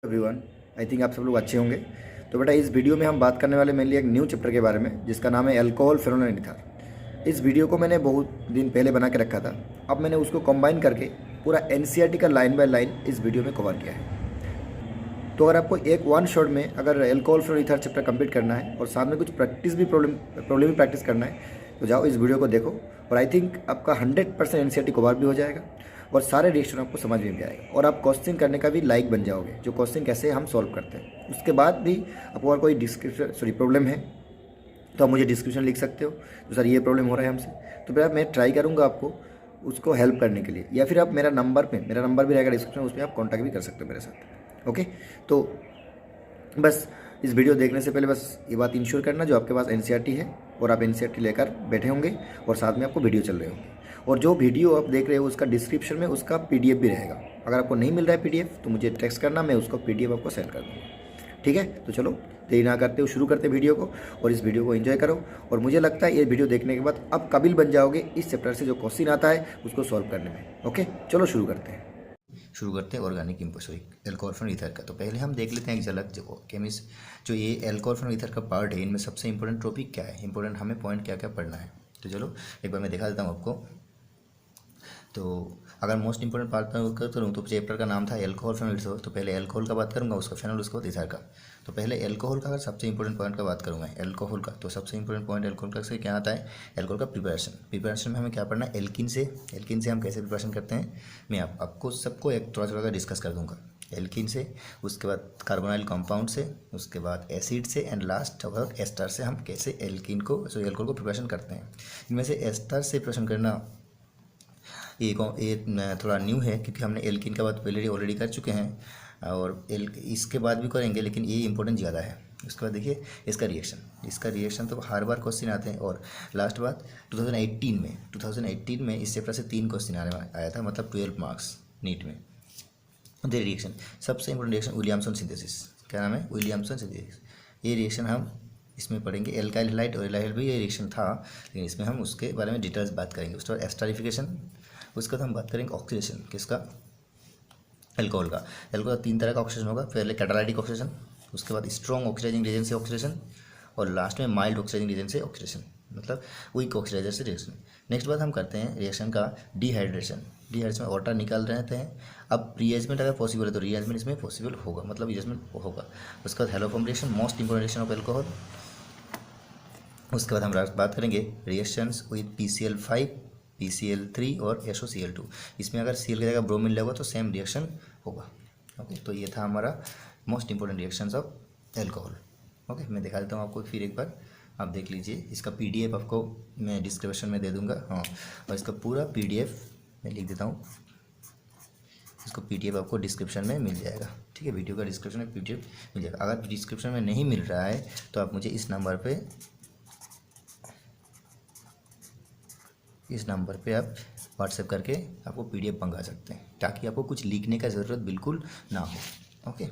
Everyone, I think आप सब लोग अच्छे होंगे। तो बेटा इस वीडियो में हम बात करने वाले मेनली एक न्यू चैप्टर के बारे में जिसका नाम है अल्कोहल फेनोल एंड ईथर। इस वीडियो को मैंने बहुत दिन पहले बना के रखा था। अब मैंने उसको कंबाइन करके पूरा एनसीईआरटी का लाइन बाय लाइन इस वीडियो में कवर किया है। तो अगर आपको एक वन शॉट में अगर alcohol phenol ether chapter complete करना है और साथ में कुछ प्रैक्टिस भी प्रॉब्लम भी प्रैक्टिस करना है तो जाओ इस वीडियो को देखो और आई थिंक आपका 100% एनसीईआरटी कवर भी हो जाएगा और सारे रिएक्शन आपको समझ में भी आएगा और आप क्वेश्चन करने का भी लाइक बन जाओगे, जो क्वेश्चन कैसे हम सॉल्व करते हैं। उसके बाद भी आपको अगर कोई प्रॉब्लम है तो आप मुझे डिस्क्रिप्शन लिख सकते हो तो सर ये प्रॉब्लम हो रहा है हमसे, तो फिर मैं ट्राई करूँगा आपको उसको हेल्प करने के लिए, या फिर आप मेरा नंबर भी रहेगा डिस्क्रिप्शन, उसमें आप कॉन्टैक्ट भी कर सकते हो मेरे साथ। ओके, तो बस इस वीडियो देखने से पहले बस ये बात इंश्योर करना जो आपके पास एनसीईआरटी है और आप एनसीईआरटी लेकर बैठे होंगे और साथ में आपको वीडियो चल रहे होंगे, और जो वीडियो आप देख रहे हो उसका डिस्क्रिप्शन में उसका पीडीएफ भी रहेगा। अगर आपको नहीं मिल रहा है पीडीएफ तो मुझे टेक्स्ट करना, मैं उसको पीडीएफ आपको सेंड कर दूँगा। ठीक है, तो चलो देरी ना करते हो शुरू करते वीडियो को, और इस वीडियो को एंजॉय करो। और मुझे लगता है ये वीडियो देखने के बाद आप काबिल बन जाओगे इस चैप्टर से जो क्वेश्चन आता है उसको सॉल्व करने में। ओके, चलो शुरू करते हैं organic composite alcohol phenol ether का। तो पहले हम देख लेते हैं एक झलक जो ये अल्कोहल फेनोल ईथर का पार्ट है, इनमें सबसे इंपॉर्टेंट टॉपिक क्या है, इंपॉर्टेंट हमें पॉइंट क्या क्या पढ़ना है। तो चलो एक बार मैं दिखा देता हूँ आपको। तो अगर मोस्ट इंपॉर्टेंट पार्ट पर करूँ तो चैप्टर का नाम था अल्कोहल फेनोल ईथर। तो पहले अल्कोहल का बात करूँगा, उसका फेनोल, उसके बाद ईथर का। तो पहले अल्कोहल का अगर सबसे इंपॉर्टेंट पॉइंट का बात करूँगा अल्कोहल का, तो सबसे इंपॉर्टेंट पॉइंट अल्कोहल का से क्या आता है, अल्कोहल का प्रिपरेशन में हमें क्या पढ़ना है, एल्किन से हम कैसे प्रिपरेशन करते हैं मैं आपको सबको एक थोड़ा थोड़ा डिस्कस कर दूँगा। एल्किन से, उसके बाद कार्बोनाइल कंपाउंड से, उसके बाद एसिड से, एंड लास्ट अगर एस्टर से हम कैसे अल्कोहल को प्रिपरेशन करते हैं। इनमें से एस्टर से प्रिपरेशन करना ये थोड़ा न्यू है क्योंकि हमने एल्किन का बात पहले ऑलरेडी कर चुके हैं, और इसके बाद भी करेंगे, लेकिन ये इंपॉर्टेंट ज़्यादा है। उसके बाद देखिए इसका रिएक्शन तो हर बार क्वेश्चन आते हैं। और लास्ट बात 2018 में इस चैप्टर से 3 क्वेश्चन आया था, मतलब 12 मार्क्स नीट में। दे रिएक्शन सबसे इंपॉर्टेंट रिएक्शन विलियमसन सिंथेसिस, क्या नाम है, विलियमसन सिंथेसिस। ये रिएक्शन हम इसमें पढ़ेंगे। एल्काइल हैलाइड और एल्काइल भी ये रिएक्शन था, लेकिन इसमें हम उसके बारे में डिटेल्स बात करेंगे। उसके बाद एस्टरिफिकेशन, उसके बाद हम बात करेंगे ऑक्सीडेशन किसका, अल्कोहल का। अल्कोहल 3 तरह का ऑक्सीडेशन होगा, पहले कैटालाइटिक ऑक्सीडेशन, उसके बाद स्ट्रॉन्ग ऑक्सीडाइजिंग एजेंट से ऑक्सीडेशन, और लास्ट में माइल्ड ऑक्सीडाइजिंग एजेंट से ऑक्सीडेशन, मतलब वीक ऑक्सीडाइजर से रिएक्शन। नेक्स्ट बात हम करते हैं रिएक्शन का डिहाइड्रेशन में वाटर निकाल रहते हैं। अब रीअरेंजमेंट अगर पॉसिबल है तो रीअरेंजमेंट इसमें पॉसिबल होगा, मतलब रीअरेंजमेंट होगा। उसके बाद haloform reaction, most important reaction of alcohol. उसके बाद हम बात करेंगे रिएक्शंस विद PCl5, PCl3 और SOCl2। इसमें अगर Cl की जगह ब्रोमीन लगेगा तो सेम रिएक्शन होगा। ओके, तो ये था हमारा most important reactions of alcohol. Okay, मैं दिखा देता हूँ आपको फिर एक बार, आप देख लीजिए। इसका PDF आपको मैं डिस्क्रिप्शन में दे दूँगा, हाँ, और इसका पूरा PDF मैं लिख देता हूँ। इसको PDF आपको डिस्क्रिप्शन में मिल जाएगा। ठीक है, वीडियो का डिस्क्रिप्शन में PDF मिल जाएगा। अगर डिस्क्रिप्शन में नहीं मिल रहा है तो आप मुझे इस नंबर पे आप व्हाट्सएप करके आपको PDF मंगा सकते हैं, ताकि आपको कुछ लिखने का ज़रूरत बिल्कुल ना हो। ओके,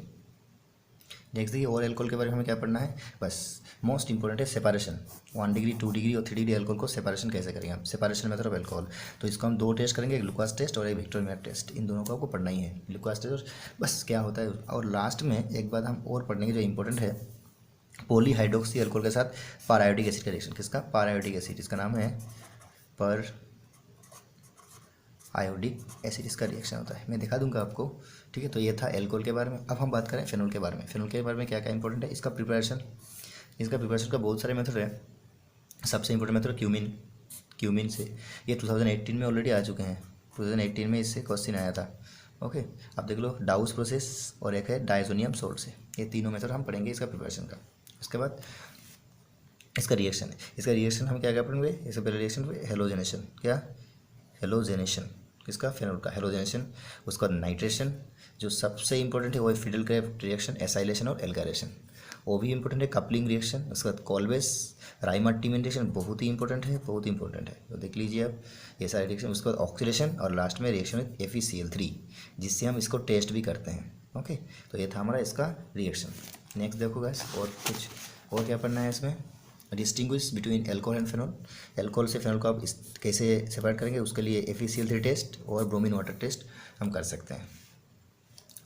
नेक्स्ट देखिए और अल्कोहल के बारे में हमें क्या पढ़ना है, बस मोस्ट इंपॉर्टेंट है सेपरेशन। 1 डिग्री, 2 डिग्री और 3 डिग्री अल्कोहल को सेपरेशन कैसे करेंगे आप, सेपरेशन मेथड ऑफ अल्कोहल। तो इसको हम 2 टेस्ट करेंगे, एक ग्लूकोज टेस्ट और एक विक्टोरिया टेस्ट। इन दोनों को आपको पढ़ना ही है, ग्लूकोज टेस्ट और बस क्या होता है। और लास्ट में एक बात हम और पढ़ने जो इंपॉर्टेंट है, पॉलीहाइड्रोक्सी अल्कोहल के साथ पारायोडिक एसिड का रिएक्शन, किसका, पारायोडिक एसिड, इसका नाम है पर आयोडिक एसिड, इसका रिएक्शन होता है, मैं दिखा दूंगा आपको। ठीक है, तो ये था अल्कोहल के बारे में। अब हम बात करें फेनॉल के बारे में। फेनॉल के बारे में क्या क्या इंपॉर्टेंट है, इसका प्रिपरेशन का बहुत सारे मेथड है। सबसे इंपॉर्टेंट मेथड क्यूमिन से, ये 2018 में ऑलरेडी आ चुके हैं, 2018 में इससे क्वेश्चन आया था। ओके, आप देख लो, डाउस प्रोसेस और एक है डाइजोनियम सोल्ट से, ये तीनों मेथड हम पढ़ेंगे इसका प्रिपरेशन का। उसके बाद इसका रिएक्शन हम क्या क्या पढ़ेंगे, इससे पहले रिएक्शन हेलोजेनेशन, क्या, हेलोजेनेशन किसका, फेनॉल का, हेलोजेनेशन। उसके बाद नाइट्रेशन, जो सबसे इंपॉर्टेंट है वो है फिडेल-क्राफ्ट रिएक्शन, एसाइलेशन और एल्गारेशन, वो भी इंपॉर्टेंट है। कपलिंग रिएक्शन, उसके बाद कॉल्वेस राइमार्टिन रिएक्शन बहुत ही इंपॉर्टेंट है, तो देख लीजिए आप ये सारे रिएक्शन। उसके बाद ऑक्सीडेशन और लास्ट में रिएक्शन विद FeCl3, जिससे हम इसको टेस्ट भी करते हैं। ओके, तो ये था हमारा इसका रिएक्शन। नेक्स्ट देखो गाइस, और क्या पढ़ना है इसमें, distinguish between alcohol and phenol. Alcohol से फेनॉल को आप कैसे सेपरेट करेंगे, उसके लिए FeCl3 टेस्ट और ब्रोमीन वाटर टेस्ट हम कर सकते हैं।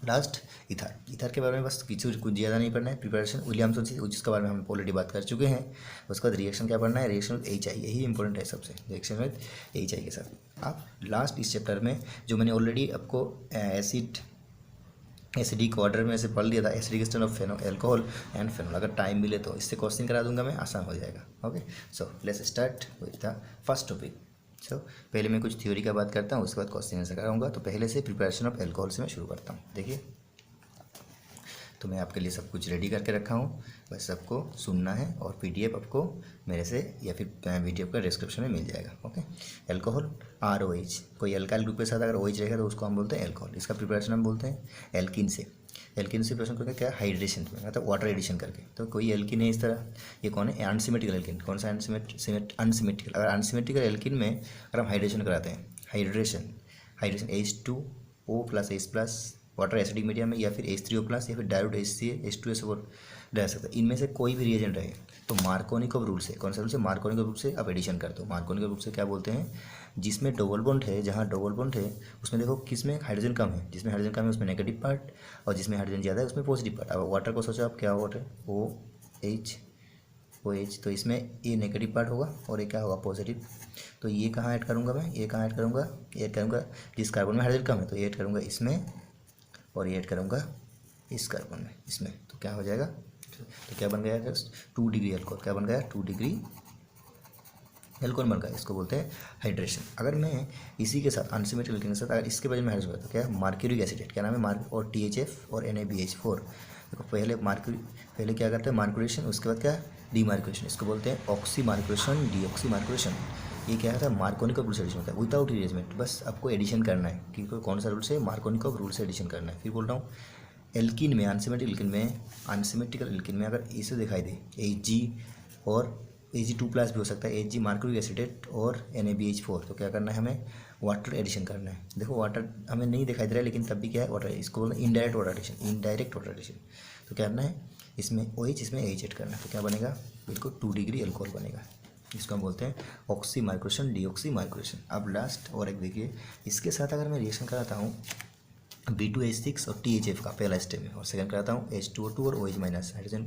लास्ट ईथर के बारे में बस कुछ ज़्यादा नहीं पढ़ना है। प्रिपरेशन विलियमसन से, जिसके बारे में हम ऑलरेडी बात कर चुके हैं। उसके बाद रिएक्शन क्या पढ़ना है, रिएक्शन विद एच आई, यही इंपॉर्टेंट है सबसे, रिएक्शन विद एच आई के साथ। अब लास्ट इस चैप्टर में जो मैंने ऑलरेडी आपको एसिडिक ऑर्डर में से पढ़ लिया था, एसिडिक ऑफ फेनो एल्कोहल एंड फेनोल, अगर टाइम मिले तो इससे क्वेश्चन करा दूंगा मैं, आसान हो जाएगा। Okay, so let's start with the first topic. So पहले मैं कुछ थ्योरी का बात करता हूँ, उसके बाद क्वेश्चन आंसर कराऊंगा। तो पहले से प्रिपरेशन ऑफ एल्कोहल से मैं शुरू करता हूँ। देखिए, तो मैं आपके लिए सब कुछ रेडी करके रखा हूँ, बस सबको सुनना है और पीडीएफ आपको मेरे से या फिर वीडियो का डिस्क्रिप्शन में मिल जाएगा। ओके, एल्कोहल ROH, कोई एल्काइल ग्रुप के साथ अगर OH रहेगा तो उसको हम बोलते हैं एल्कोहल। इसका प्रिपरेशन हम बोलते हैं एल्किन से। एल्किन से प्रिपरेशन करके क्या, हाइड्रेशन में, मतलब वाटर एडिशन करके। तो कोई एल्किन है इस तरह, ये कौन है, अनसिमेट्रिकल एल्किन। कौन सा अनसिमेट्रिकल, अगर अनसिमेट्रिकल एल्किन में अगर हम हाइड्रेशन कराते हैं, hydration H2O+H+, water acidic medium में, या फिर H3O+ या फिर डायोड H2SO4 रह सकता है। इनमें से कोई भी रिएजेंट रहे तो मार्कोनिकॉफ रूल से, कौन सा रूल से, मार्कोनिकॉफ रूल से आप एडिशन कर दो। मार्कोनिकॉफ रूल से क्या बोलते हैं, जिसमें डबल बॉन्ड है, जहाँ डबल बॉन्ड है उसमें देखो किसमें हाइड्रोजन कम है, जिसमें हाइड्रोजन कम है उसमें नेगेटिव पार्ट, और जिसमें हाइड्रोजन ज़्यादा है उसमें पॉजिटिव पार्ट। अब वाटर को सोचो आप, क्या वाटर, OH, तो इसमें ये नेगेटिव पार्ट होगा और ये क्या होगा, पॉजिटिव। तो ये कहाँ ऐड करूँगा मैं, ये कहाँ ऐड करूँगा, ये ऐड करूँगा जिस कार्बन में हाइड्रोजन कम है, तो ये ऐड करूँगा इसमें, और ये ऐड करूँगा इस कार्बन में, इसमें। तो क्या हो जाएगा, तो क्या बन गया, 2 डिग्री एल्कोहल। क्या बन गया, 2 डिग्री एल्कोहल बन गया। इसको बोलते हैं हाइड्रेशन। अगर मैं इसी के साथ अनसिमेट्रिकल के साथ अगर इसके वजह में हाइड्रोजन तो क्या है, मार्क्यूरिक एसिड, क्या नाम है, और THF और NaBH4। देखो पहले क्या करते हैं, मार्क्यूरेशन, उसके बाद क्या, डीमार्क्यूरेशन। इसको बोलते हैं ऑक्सी मार्क्यूरेशन, डीऑक्सी मार्क्यूरेशन। ये क्या है, मार्कोनिकॉफ रूल से एडिशन होता है, विदाउट रिअरेंजमेंट। बस आपको एडिशन करना है, क्योंकि कौन सा रूल से, मार्कोनिकॉफ रूल से एडिशन करना है। फिर बोल रहा हूँ, एल्किन में, अनसिमेट्रिकल एल्किन में अगर इसे दिखाई दे Hg और Ag2+ भी हो सकता है, Hg मार्क्यूरिक एसिड और NaBH4, तो क्या करना है, हमें वाटर एडिशन करना है। देखो वाटर हमें नहीं दिखाई दे रहा है, लेकिन तब भी क्या है, वाटर, इसको बोलते हैं इनडायरेक्ट वाटर एडिशन। तो क्या करना है, इसमें OH, इसमें H ऐड करना है। तो क्या बनेगा, बिल्कुल 2 डिग्री एल्कोहल बनेगा। इसको हम बोलते हैं ऑक्सी मार्क्यूरेशन, डीऑक्सी मार्क्यूरेशन। अब लास्ट और एक देखिए, इसके साथ अगर मैं रिएक्शन कराता हूँ B2H6 और THF का पहला स्टेप में, और सेकंड कराता हूँ H2O2 और OH- हाइड्रोजन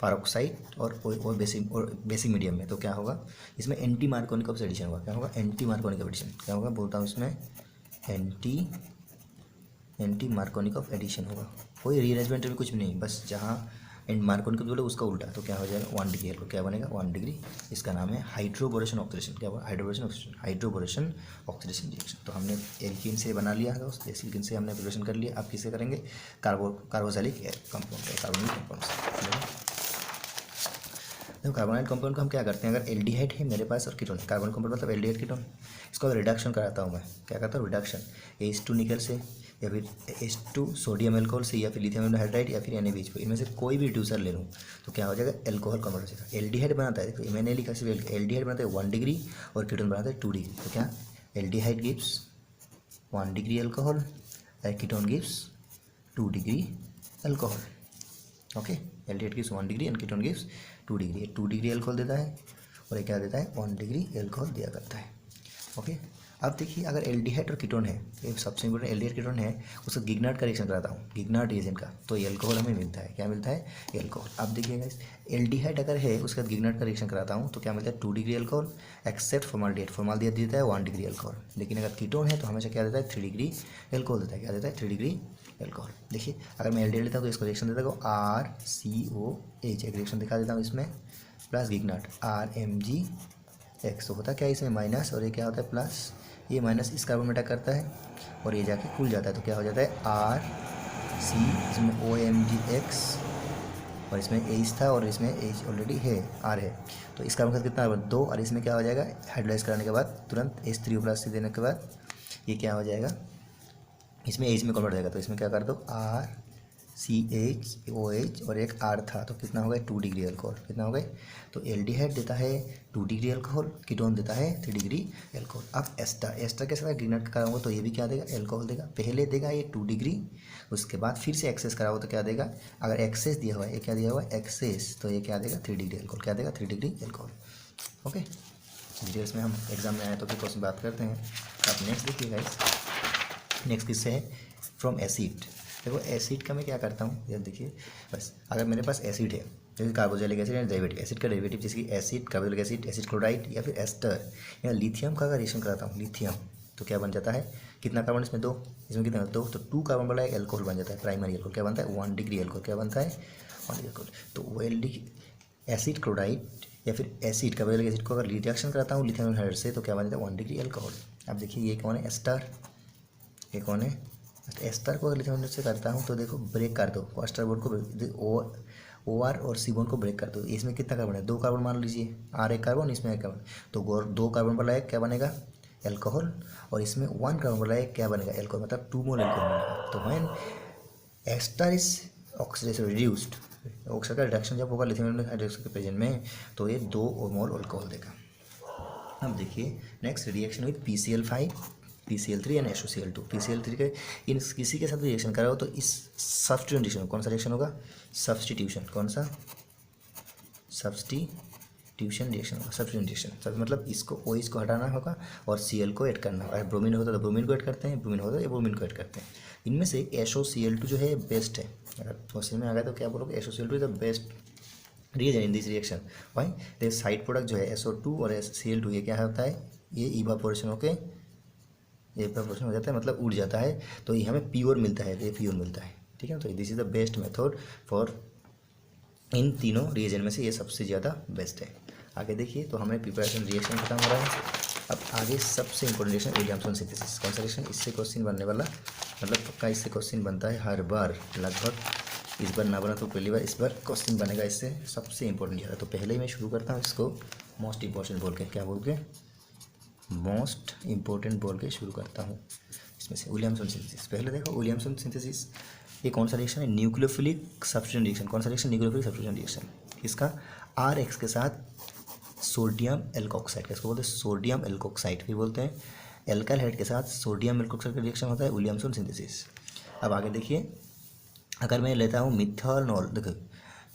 पेरोक्साइड और बेसिक मीडियम में, तो क्या होगा, इसमें एंटी मार्कोनिकॉफ से एडिशन होगा। क्या होगा, एंटी मार्कोनिकॉफ एडिशन। क्या होगा, बोलता हूँ इसमें एंटी मार्कोनिकॉफ एडिशन होगा। कोई रीअरेंजमेंट भी कुछ भी नहीं, बस जहाँ एंड मार्कोनिकॉफ बोले उसका उल्टा। तो क्या हो जाएगा, 1 डिग्री एल्कोहल। क्या बनेगा, 1 डिग्री। इसका नाम है हाइड्रोबोरेशन ऑक्सीडेशन। क्या हुआ, हाइड्रोबोरेशन ऑक्सीडेशन रिएक्शन। तो हमने एल्कीन से बना लिया है, उस एल्कीन से हमने प्रिपरेशन कर लिया। अब किससे करेंगे, कार्बोक्सिलिक कंपाउंड से। देखो कार्बोनाइल कंपाउंड को हम क्या करते हैं, अगर एल्डिहाइड है मेरे पास और कीटोन, कार्बन कंपाउंड मतलब एल्डिहाइड कीटोन, इसको रिडक्शन कराता हूँ मैं। क्या करता हूँ, रिडक्शन H2 निकल से, या फिर H2 सोडियम एल्कोहल से, या फिर लिथियम हाइड्राइड, या फिर NaBH4, इनमें से कोई भी रिड्यूसर ले लूँ तो क्या हो जाएगा, एल्कोहल कन्वर्ट हो जाएगा। एल्डिहाइड बनाता है, देखो मैंने लिखा सिर्फ एल्डिहाइड बनाता है 1 डिग्री और कीटोन बनाता है 2 डिग्री। तो क्या, एल्डिहाइड गिव्स 1 डिग्री एल्कोहल और ketone gives 2 degree alcohol. Okay, aldehyde gives 1 degree and ketone gives 2 degree. 2 degree alcohol देता है और ये क्या देता है, 1 डिग्री एल्कोहल दिया करता है। ओके, अब देखिए अगर एल्डिहाइड और कीटोन है, ये सबसे इंपॉर्टेंट, एल्डिहाइड कीटोन है, उसका गिग्नार्ड का रिएक्शन कराता हूँ, गिग्नार्ड रिएजेंट का, तो एल्कोहल हमें मिलता है। क्या मिलता है, एल्कोहल। अब देखिएगा, एल्डिहाइड अगर है उसका गिग्नार्ड का रिएक्शन कराता हूँ तो क्या मिलता है, 2 डिग्री एल्कोहल एक्सेप्ट फॉर्माल्डिहाइड देता है 1 डिग्री एल्कोहल। लेकिन अगर कीटोन है तो हमेशा क्या देता है, 3 डिग्री एल्कोहल देता है। क्या देता है, 3 डिग्री एल्कोहल। देखिए अगर मैं एल्डिहाइड लेता हूँ तो इसका रिएक्शन देता है RCOH, एक रिएक्शन दिखा देता हूँ इसमें, प्लस गिग्नार्ड RMgX। तो होता क्या है इसमें माइनस, और ये क्या होता है प्लस, ये माइनस इस कार्बन में अटैक करता है और ये जाके खुल जाता है। तो क्या हो जाता है, RC, इसमें OMgX, और इसमें H था और इसमें H ऑलरेडी है, R है। तो इस कार्बन का कितना, 2, और इसमें क्या हो जाएगा, हाइड्रोलाइज कराने के बाद तुरंत H3O+ देने के बाद ये क्या हो जाएगा, इसमें H में कन्वर्ट हो जाएगा। तो इसमें क्या कर दो, RCHOH और एक R था, तो कितना हो गया, 2 डिग्री एल्कोहल। कितना हो गए, तो एल्डिहाइड देता है 2 डिग्री एल्कोहल, कीटोन देता है 3 डिग्री एल्कोहल। अब एस्टर के साथ गिग्नार्ड कराऊंगा तो ये भी क्या देगा, एल्कोहल देगा। पहले देगा ये 2 डिग्री, उसके बाद फिर से एक्सेस कराओ तो क्या देगा, अगर एक्सेस दिया हुआ है, ये क्या दिया हुआ है, एक्सेस, तो ये क्या देगा, 3 डिग्री एल्कोहल। क्या देगा, 3 डिग्री एल्कोहल। ओके, डिटेल्स में हम एग्जाम में आए तो फिर क्वेश्चन बात करते हैं। अब नेक्स्ट देखिएगा, नेक्स्ट किससे है, फ्रॉम एसिड। देखो एसिड का मैं क्या करता हूँ, ये देखिए बस, अगर मेरे पास एसिड है जैसे कार्बोक्सिलिक एसिड या डेरिवेटिव, एसिड का डेरिवेटिव जैसे कि acid, carboxylic acid, acid chloride या फिर एस्टर या लिथियम का अगर रिएक्शन कराता हूँ, लिथियम, तो क्या बन जाता है, कितना कार्बन इसमें 2, इसमें कितना 2, तो 2 कार्बन वाला एल्कोहल बन जाता है, प्राइमरी एल्कोहल क्या बनता है 1 डिग्री एल्कोहल, क्या बनता है 1 डिग्री एल्कोहल। तो वो एसिड क्लोराइड या फिर एसिड कार्बोक्सिलिक एसिड को अगर रिएक्शन कराता हूँ लिथियम हाइड्राइड से तो क्या बन जाता है 1 डिग्री एल्कोहल। अब देखिए ये कौन है एस्टर, ये कौन है एस्टर को अगर लिथियम हाइड्राइड से करता हूँ तो देखो ब्रेक कर दो, एस्टर बोर्ड को ओ आर और सी बोन को ब्रेक कर दो, इसमें कितना कार्बन है 2 कार्बन मान लीजिए, आर एक कार्बन इसमें एक कार्बन, तो 2 कार्बन वाला एक क्या बनेगा एल्कोहल, और इसमें 1 कार्बन वाला एक क्या बनेगा एल्कोहल, मतलब 2 मोल एल्कोहल बनेगा। तो when ester is oxidation reduced, oxygen का रिडक्शन जब होगा लिथियम हाइड्रोक्साइड के प्रेजेंट में तो ये 2 मोल अल्कोहल देगा। अब देखिए next reaction with PCl5 PCl3 and SOCl2, PCl3 के इन किसी के साथ भी रिएक्शन कराओ तो इस सब्स्टिट्यूशन रिएक्शन कौन सा रिएक्शन होगा, सब्स्टिट्यूशन, कौन सा सब्स्टिट्यूशन रिएक्शन होगा, सब्स्टिट्यूशन रिएक्शन मतलब इसको OH को हटाना होगा और Cl को ऐड करना होगा, ब्रोमीन होता है तो ब्रोमीन को ऐड करते हैं, ब्रोमीन होता है तो ब्रोमीन को ऐड करते हैं। इनमें से SOCl2 जो है बेस्ट है, अगर क्वेश्चन में आ गया तो क्या बोलोगे SOCl2 is the best reagent in this reaction. Why देखिए साइड प्रोडक्ट जो है SO2 और Cl2 ये क्या होता है, ये इवापोरेशन होके ये इवापोरेशन हो जाता है मतलब उड़ जाता है, तो ये हमें प्योर मिलता है, ये प्योर मिलता है, ठीक है। तो this is the best method for in तीनों रिएजेंट में से ये सबसे ज़्यादा बेस्ट है। आगे देखिए तो हमें प्रिपरेशन रिएक्शन खत्म हो रहा है, अब आगे सबसे इंपॉर्टेंट रिएक्शन विलियमसन सिंथेसिस, कौन सा रिएक्शन, इससे क्वेश्चन बनने वाला, मतलब पक्का इससे क्वेश्चन बनता है हर बार लगभग, इस बार ना बना तो पहली बार, इस बार क्वेश्चन बनेगा इससे, सबसे इंपॉर्टेंट ज़्यादा। तो पहले ही मैं शुरू करता हूँ इसको मोस्ट इंपॉर्टेंट बोल के, क्या बोल के मोस्ट इंपॉर्टेंट बोल के शुरू करता हूँ। इसमें से विलियमसन सिंथेसिस, पहले देखो विलियमसन सिंथेसिस ये कौन सा रिएक्शन है, न्यूक्लियोफिलिक सब्स्टिट्यूशन रिएक्शन, कौन सा रिएक्शन न्यूक्लियोफिलिक सब्स्टिट्यूशन रिएक्शन। इसका RX के साथ सोडियम एल्कोक्साइड, किसको बोलते हैं सोडियम एल्कोक्साइड, फिर बोलते हैं एल्काइल हाइड के साथ सोडियम एल्कोक्साइड का रिएक्शन होता है विलियमसन सिंथेसिस। अब आगे देखिए अगर मैं लेता हूँ मिथानॉल, देखो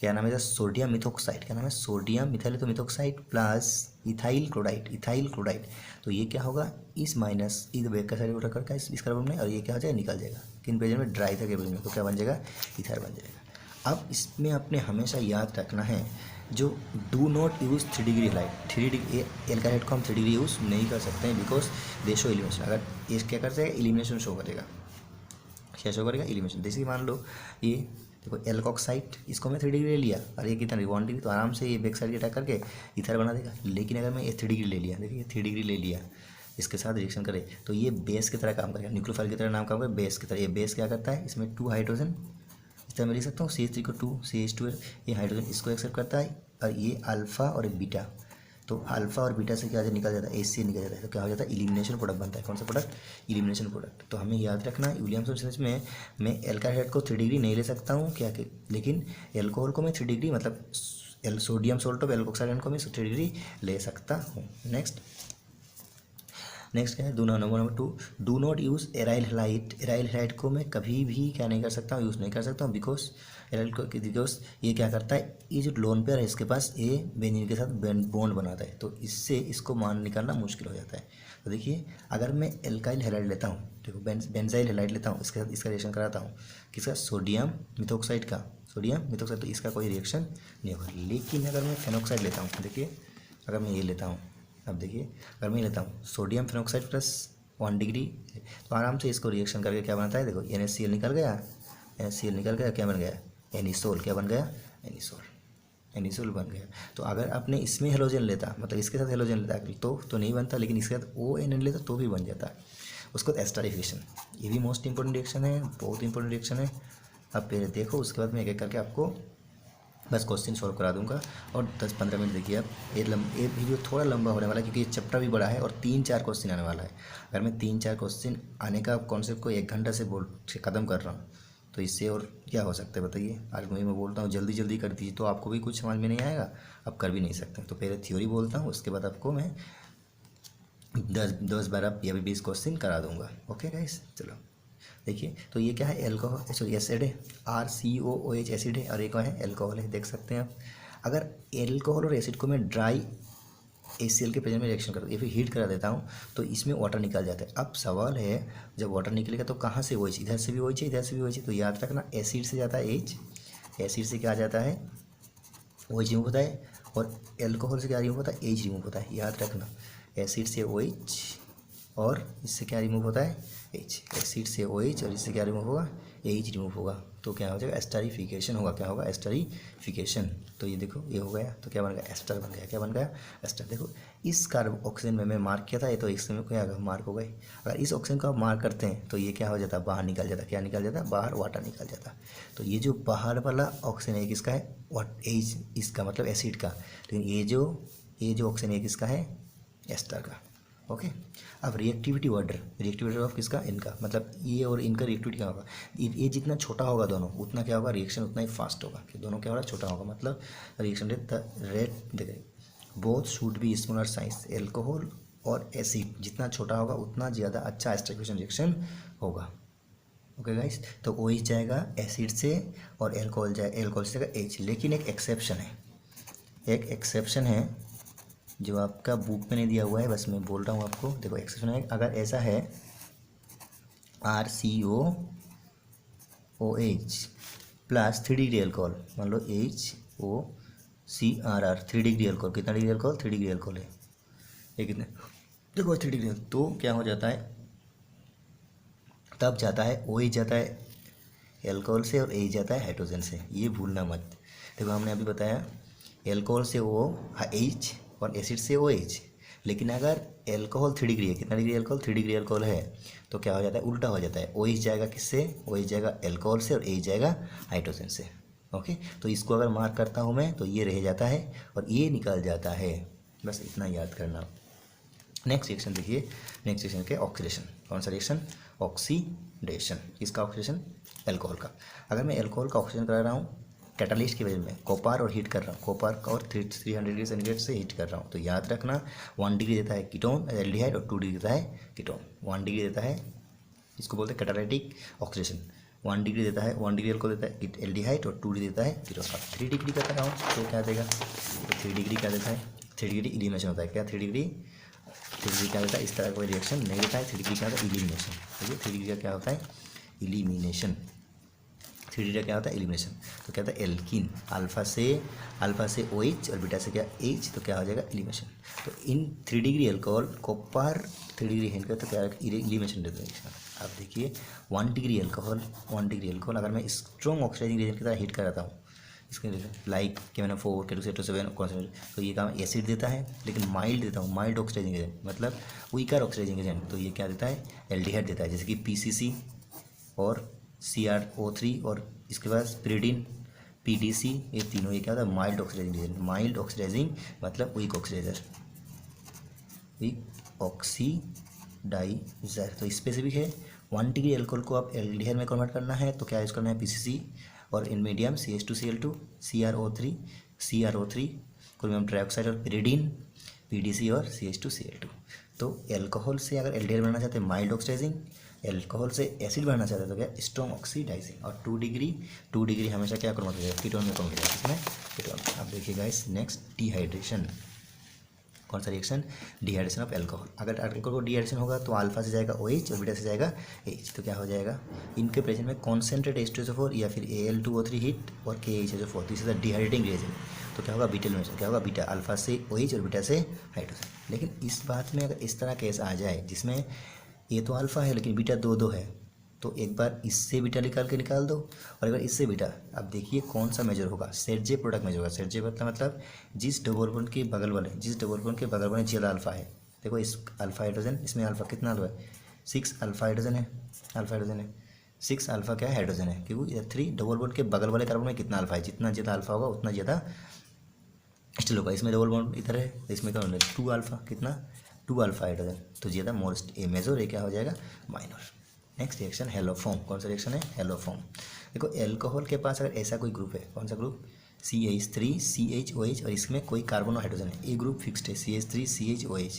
क्या नाम है सोडियम मिथोक्साइड, क्या नाम है सोडियम मिथाइल तो मिथोक्साइड प्लस इथाइल क्लोराइड, तो ये क्या होगा इस माइनस इस बैक का साइड उठा करके इस कार्बन में, और ये क्या हो जाएगा निकल जाएगा किन प्रेजेंट में ड्राई था के प्रेजेंट में, तो क्या बन जाएगा इथाइल बन जाएगा। अब इसमें अपने हमेशा याद रखना है जो do not use 3 degree halide, 3 degree alkyl को हम 3 डिग्री यूज़ नहीं कर सकते हैं बिकॉज दे शो एलिमिनेशन, अगर ये क्या करते हैं एलिमिनेशन शो करेगा, क्या शो करेगा एलिमिनेशन। जैसे कि मान लो ये देखो एल्कोक्साइड, इसको मैं 3 डिग्री ले लिया और ये कितना 1 डिग्री, तो आराम से ये बैक साइड अटैक करके इथर बना देगा। लेकिन अगर मैं ये 3 डिग्री ले लिया, देखिए 3 डिग्री ले लिया, इसके साथ रिएक्शन करे तो ये बेस की तरह काम करेगा, न्यूक्लियोफाइल की तरह नाम काम करेगा बेस की तरह। ये बेस क्या करता है, इसमें 2 हाइड्रोजन इस तरह मैं लिख सकता हूँ, CH3 को 2 CH2 ये हाइड्रोजन इसको एक्सेप्ट करता है, और ये अल्फा और बीटा, तो अल्फा और बीटा से क्या निकल जाता है AC निकल जाता है, तो क्या हो जाता है एलिमिनेशन प्रोडक्ट बनता है, कौन सा प्रोडक्ट एलिमिनेशन प्रोडक्ट। तो हमें याद रखना विलियमसन सिंथेसिस में मैं एल्काइल हाइड को 3 डिग्री नहीं ले सकता हूँ क्या कि, लेकिन एल्कोहल को मैं 3 डिग्री मतलब सोडियम सोल्ट ऑफ एल्कोक्साइड को मैं 3 डिग्री ले सकता हूँ। नेक्स्ट क्या है number 2 do not use aryl halide को मैं कभी भी क्या नहीं कर सकता हूँ, यूज़ नहीं कर सकता हूँ बिकॉज एराइल को, बिकॉज ये क्या करता है, ये जो लोन पेयर है इसके पास ये बेंजीन के साथ बॉन्ड बनाता है, तो इससे इसको मान निकालना मुश्किल हो जाता है। तो देखिए अगर मैं एल्काइल हेलाइड लेता हूँ, देखो बेंजाइल हेलाइड लेता हूँ, इसके साथ इसका रिएक्शन कराता हूँ किसका सोडियम मिथोक्साइड, तो इसका कोई रिएक्शन नहीं होगा। लेकिन अगर मैं फेनोक्साइड लेता हूँ, देखिए अगर मैं ये लेता हूँ, अब देखिए अगर मैं लेता हूँ सोडियम फेनोक्साइड प्लस 1 डिग्री, तो आराम से इसको रिएक्शन करके क्या बनता है, देखो NaCl निकल गया, क्या बन गया एनिसोल, क्या बन गया एनिसोल बन गया। तो अगर आपने इसमें हेलोजन लेता, मतलब इसके साथ हेलोजन लेता तो नहीं बनता, लेकिन इसके साथ ONN लेता तो भी बन जाता। उसको एस्टरिफिकेशन, ये भी मोस्ट इंपॉर्टेंट रिएक्शन है, बहुत इंपॉर्टेंट रिएक्शन है। अब पहले देखो उसके बाद मैं एक एक करके आपको बस क्वेश्चन सॉल्व करा दूंगा, और 10-15 मिनट देखिए आप। ये वीडियो थोड़ा लंबा होने वाला है क्योंकि ये चैप्टर भी बड़ा है और 3-4 क्वेश्चन आने वाला है। अगर मैं 3-4 क्वेश्चन आने का कॉन्सेप्ट को 1 घंटा से ख़त्म कर रहा हूँ तो इससे और क्या हो सकता है बताइए। आज मैं बोलता हूँ जल्दी कर दीजिए तो आपको भी कुछ समझ में नहीं आएगा, आप कर भी नहीं सकते। तो पहले थ्योरी बोलता हूँ, उसके बाद आपको मैं 10-12 या 20 क्वेश्चन करा दूँगा। ओके गाइस, चलो देखिए। तो ये क्या है एल्कोहल, सॉरी एसिड है, RCOOH एसिड है, और एक है एल्कोहल है, देख सकते हैं आप। अगर एल्कोहल और एसिड को मैं ड्राई HCl के प्रेजेंस में रिएक्शन करता हूँ या फिर हीट करा देता हूँ तो इसमें वाटर निकल जाता है। अब सवाल है जब वाटर निकलेगा तो कहाँ से OH, इधर से भी OH है, इधर से भी OH है। तो याद रखना एसिड से जाता है H, एसिड से क्या जाता है OH रिमूव होता है, और एल्कोहल से क्या रिमूव होता है H रिमूव होता है। याद रखना एसिड से OH और इससे क्या रिमूव होता है H, एसिड से OH और इससे क्या रिमूव होगा H रिमूव होगा। तो क्या हो जाएगा एस्टरिफिकेशन होगा। क्या होगा एस्टरिफिकेशन। तो ये देखो ये हो गया तो क्या बन गया एस्टर बन गया। क्या बन गया एस्टर। देखो इस कार्बन ऑक्सीजन में मैं मार्क किया था ये तो इसमें क्या मार्क हो गई। अगर इस ऑक्सीजन को आप मार्क करते हैं तो ये क्या हो जाता बाहर निकल जाता। क्या निकल जाता बाहर वाटर निकल जाता। तो ये जो बाहर वाला ऑक्सीजन है किसका है H, इसका मतलब एसिड का। लेकिन ये जो ऑक्सीजन है किसका है एस्टर का। ओके अब रिएक्टिविटी ऑर्डर ऑफ किसका इनका, मतलब ये और इनका रिएक्टिविटी क्या होगा। ये जितना छोटा होगा दोनों उतना क्या होगा रिएक्शन उतना ही फास्ट होगा। कि दोनों क्या होगा छोटा होगा मतलब रिएक्शन रेट देखें both should be smaller size. Alcohol और एसिड जितना छोटा होगा उतना ज़्यादा अच्छा एस्टरफिकेशन रिएक्शन होगा। ओके गाइस तो OH जाएगा एसिड से और एल्कोहल से जाएगा H। लेकिन एक एक्सेप्शन है जो आपका बुक में नहीं दिया हुआ है, बस मैं बोल रहा हूँ आपको। देखो एक्सेप्शन है अगर ऐसा है RCOOH प्लस 3 डिग्री एल्कोहल, मान लो HOCRR 3 डिग्री एल्कोहल। कितना डिग्री एल्कोहल 3 डिग्री एल्कोहल है ये कितने देखो 3 डिग्री। तो क्या हो जाता है तब जाता है OH जाता है एल्कोहल से और H जाता है हाइड्रोजन से। ये भूलना मत। देखो हमने अभी बताया एल्कोहल से OH और एसिड से OH। लेकिन अगर एल्कोहल 3 डिग्री है, कितना डिग्री एल्कोहल 3 डिग्री एल्कोहल है तो क्या हो जाता है उल्टा हो जाता है। OH जाएगा किससे OH जाएगा एल्कोहल से और H जाएगा हाइड्रोजन से। ओके तो इसको अगर मार्क करता हूँ मैं तो ये रह जाता है और ये निकल जाता है। बस इतना याद करना। नेक्स्ट रिएक्शन देखिए, नेक्स्ट रिएक्शन के ऑक्सीडेशन। कौन सा रिएक्शन ऑक्सीडेशन। किसका ऑक्सीडेशन एल्कोहल का। अगर मैं एल्कोहल का ऑक्सीजन करा रहा हूँ कैटालिस्ट की वजह में कॉपर और हीट कर रहा हूँ, कॉपर और 300 डिग्री सेंटीग्रेड से हीट कर रहा हूँ तो याद रखना 1 डिग्री देता है कीटोन एल्डिहाइड और 2 डिग्री देता है कीटोन। 1 डिग्री देता है इसको बोलते हैं कैटालिटिक ऑक्सीडेशन। 1 डिग्री देता है 1 डिग्री को देता है एल्डिहाइड और 2 डिग्री देता है कीटोन। अब 3 डिग्री का कर रहा हूँ तो क्या देगा तो 3 डिग्री क्या देता है 3 डिग्री एलिमिनेशन होता है। क्या 3 डिग्री क्या देता है इस तरह कोई रिएक्शन नहीं देता है। 3 डिग्री क्या होता है एलिमिनेशन। ठीक है 3 डिग्री का क्या होता है एलिमिनेशन। 3 डिग्री का क्या होता है एलिमिनेशन। तो क्या होता है एल्कीन अल्फा से OH और बीटा से क्या H तो क्या हो जाएगा एलिमिनेशन। तो इन 3 degree alcohol copper 3 degree hit तो क्या एलिमिनेशन देता है इसका। अब देखिए 1 डिग्री एल्कोहल अगर मैं स्ट्रॉन्ग ऑक्सीडाइजिंग एजेंट की तरह हीट कराता हूँ इसके लाइक KN4 K2SO7 कॉन्सेंट्रेट तो ये काम एसिड देता है। लेकिन माइल्ड देता हूँ माइल्ड ऑक्सीडाइजिंग एजेंट मतलब वीकर ऑक्सीडाइजिंग एजेंट तो ये क्या देता है एल्डिहाइड देता है। जैसे कि PCC और CrO3 और इसके बाद पिरिडिन PDC ये तीनों ये क्या होता है mild oxidising agent. Mild oxidising मतलब वीक ऑक्सीडाइजर तो स्पेसिफिक है। 1 डिग्री एल्कोहल को आप एल्डिहाइड में कन्वर्ट करना है तो क्या यूज़ करना है PCC और in medium CH2Cl2 CrO3 chromium trioxide और पिरिडीन PDC और CH2Cl2। तो एल्कोहल से अगर एल्डिहाइड बनाना चाहते हैं माइल्ड ऑक्सीडाइजिंग, एल्कोहल से एसिड बनाना चाहते हैं तो क्या स्ट्रॉन्ग ऑक्सीडाइजिंग। और 2 डिग्री हमेशा क्या कन्वर्ट हो जाएगा कीटोन में कन्वर्ट हो जाएगा इसमें कीटोन। अब देखिए गाइस नेक्स्ट डिहाइड्रेशन। कौन सा रिएक्शन डिहाइड्रेशन ऑफ एल्कोहल। अगर एल्कोहल को डिहाइड्रेशन होगा तो अल्फा से जाएगा OH और बीटा से जाएगा H तो क्या हो जाएगा इनके प्रेजेंट में कॉन्सेंट्रेट H2SO4 या फिर Al2O3 हीट और KHSO4 this is the dehydrating reagent. तो क्या होगा बीटा एलिमिनेशन क्या होगा बीटा अल्फा से OH और बीटा से हाइड्रोजन। लेकिन इस बात में अगर इस तरह केस आ जाए जिसमें ये तो अल्फा है लेकिन बीटा दो है तो एक बार इससे बीटा निकाल दो और एक बार इससे बीटा। अब देखिए कौन सा मेजर होगा सेट प्रोडक्ट मेजर होगा। सेट मतलब जिस डबल बॉन्ड के बगल वाले ज़्यादा अल्फा है। देखो इस अल्फा हाइड्रोजन इसमें अल्फा कितना अल्फा है 6 अल्फा हाइड्रोजन है 6 अल्फा क्या है हाइड्रोजन है क्योंकि इधर 3 डबल बॉन्ड के बगल वाले कार्बन में कितना अल्फा है। जितना ज़्यादा अल्फा होगा उतना ज़्यादा स्टिल होगा। इसमें डबल बॉन्ड इधर है इसमें क्या होगा 2 अल्फा कितना 2 अल्फा हाइड्रोजन तो ज़्यादा मोस्ट ए मेजर ये क्या हो जाएगा माइनर। Next reaction haloform. कौन सा रिएक्शन है हेलोफॉर्म। देखो एल्कोहल के पास अगर ऐसा कोई ग्रुप है कौन सा ग्रुप CH3 CHOH और इसमें कोई कार्बन और हाइड्रोजन है ये ग्रुप फिक्स्ड है CH3 CHOH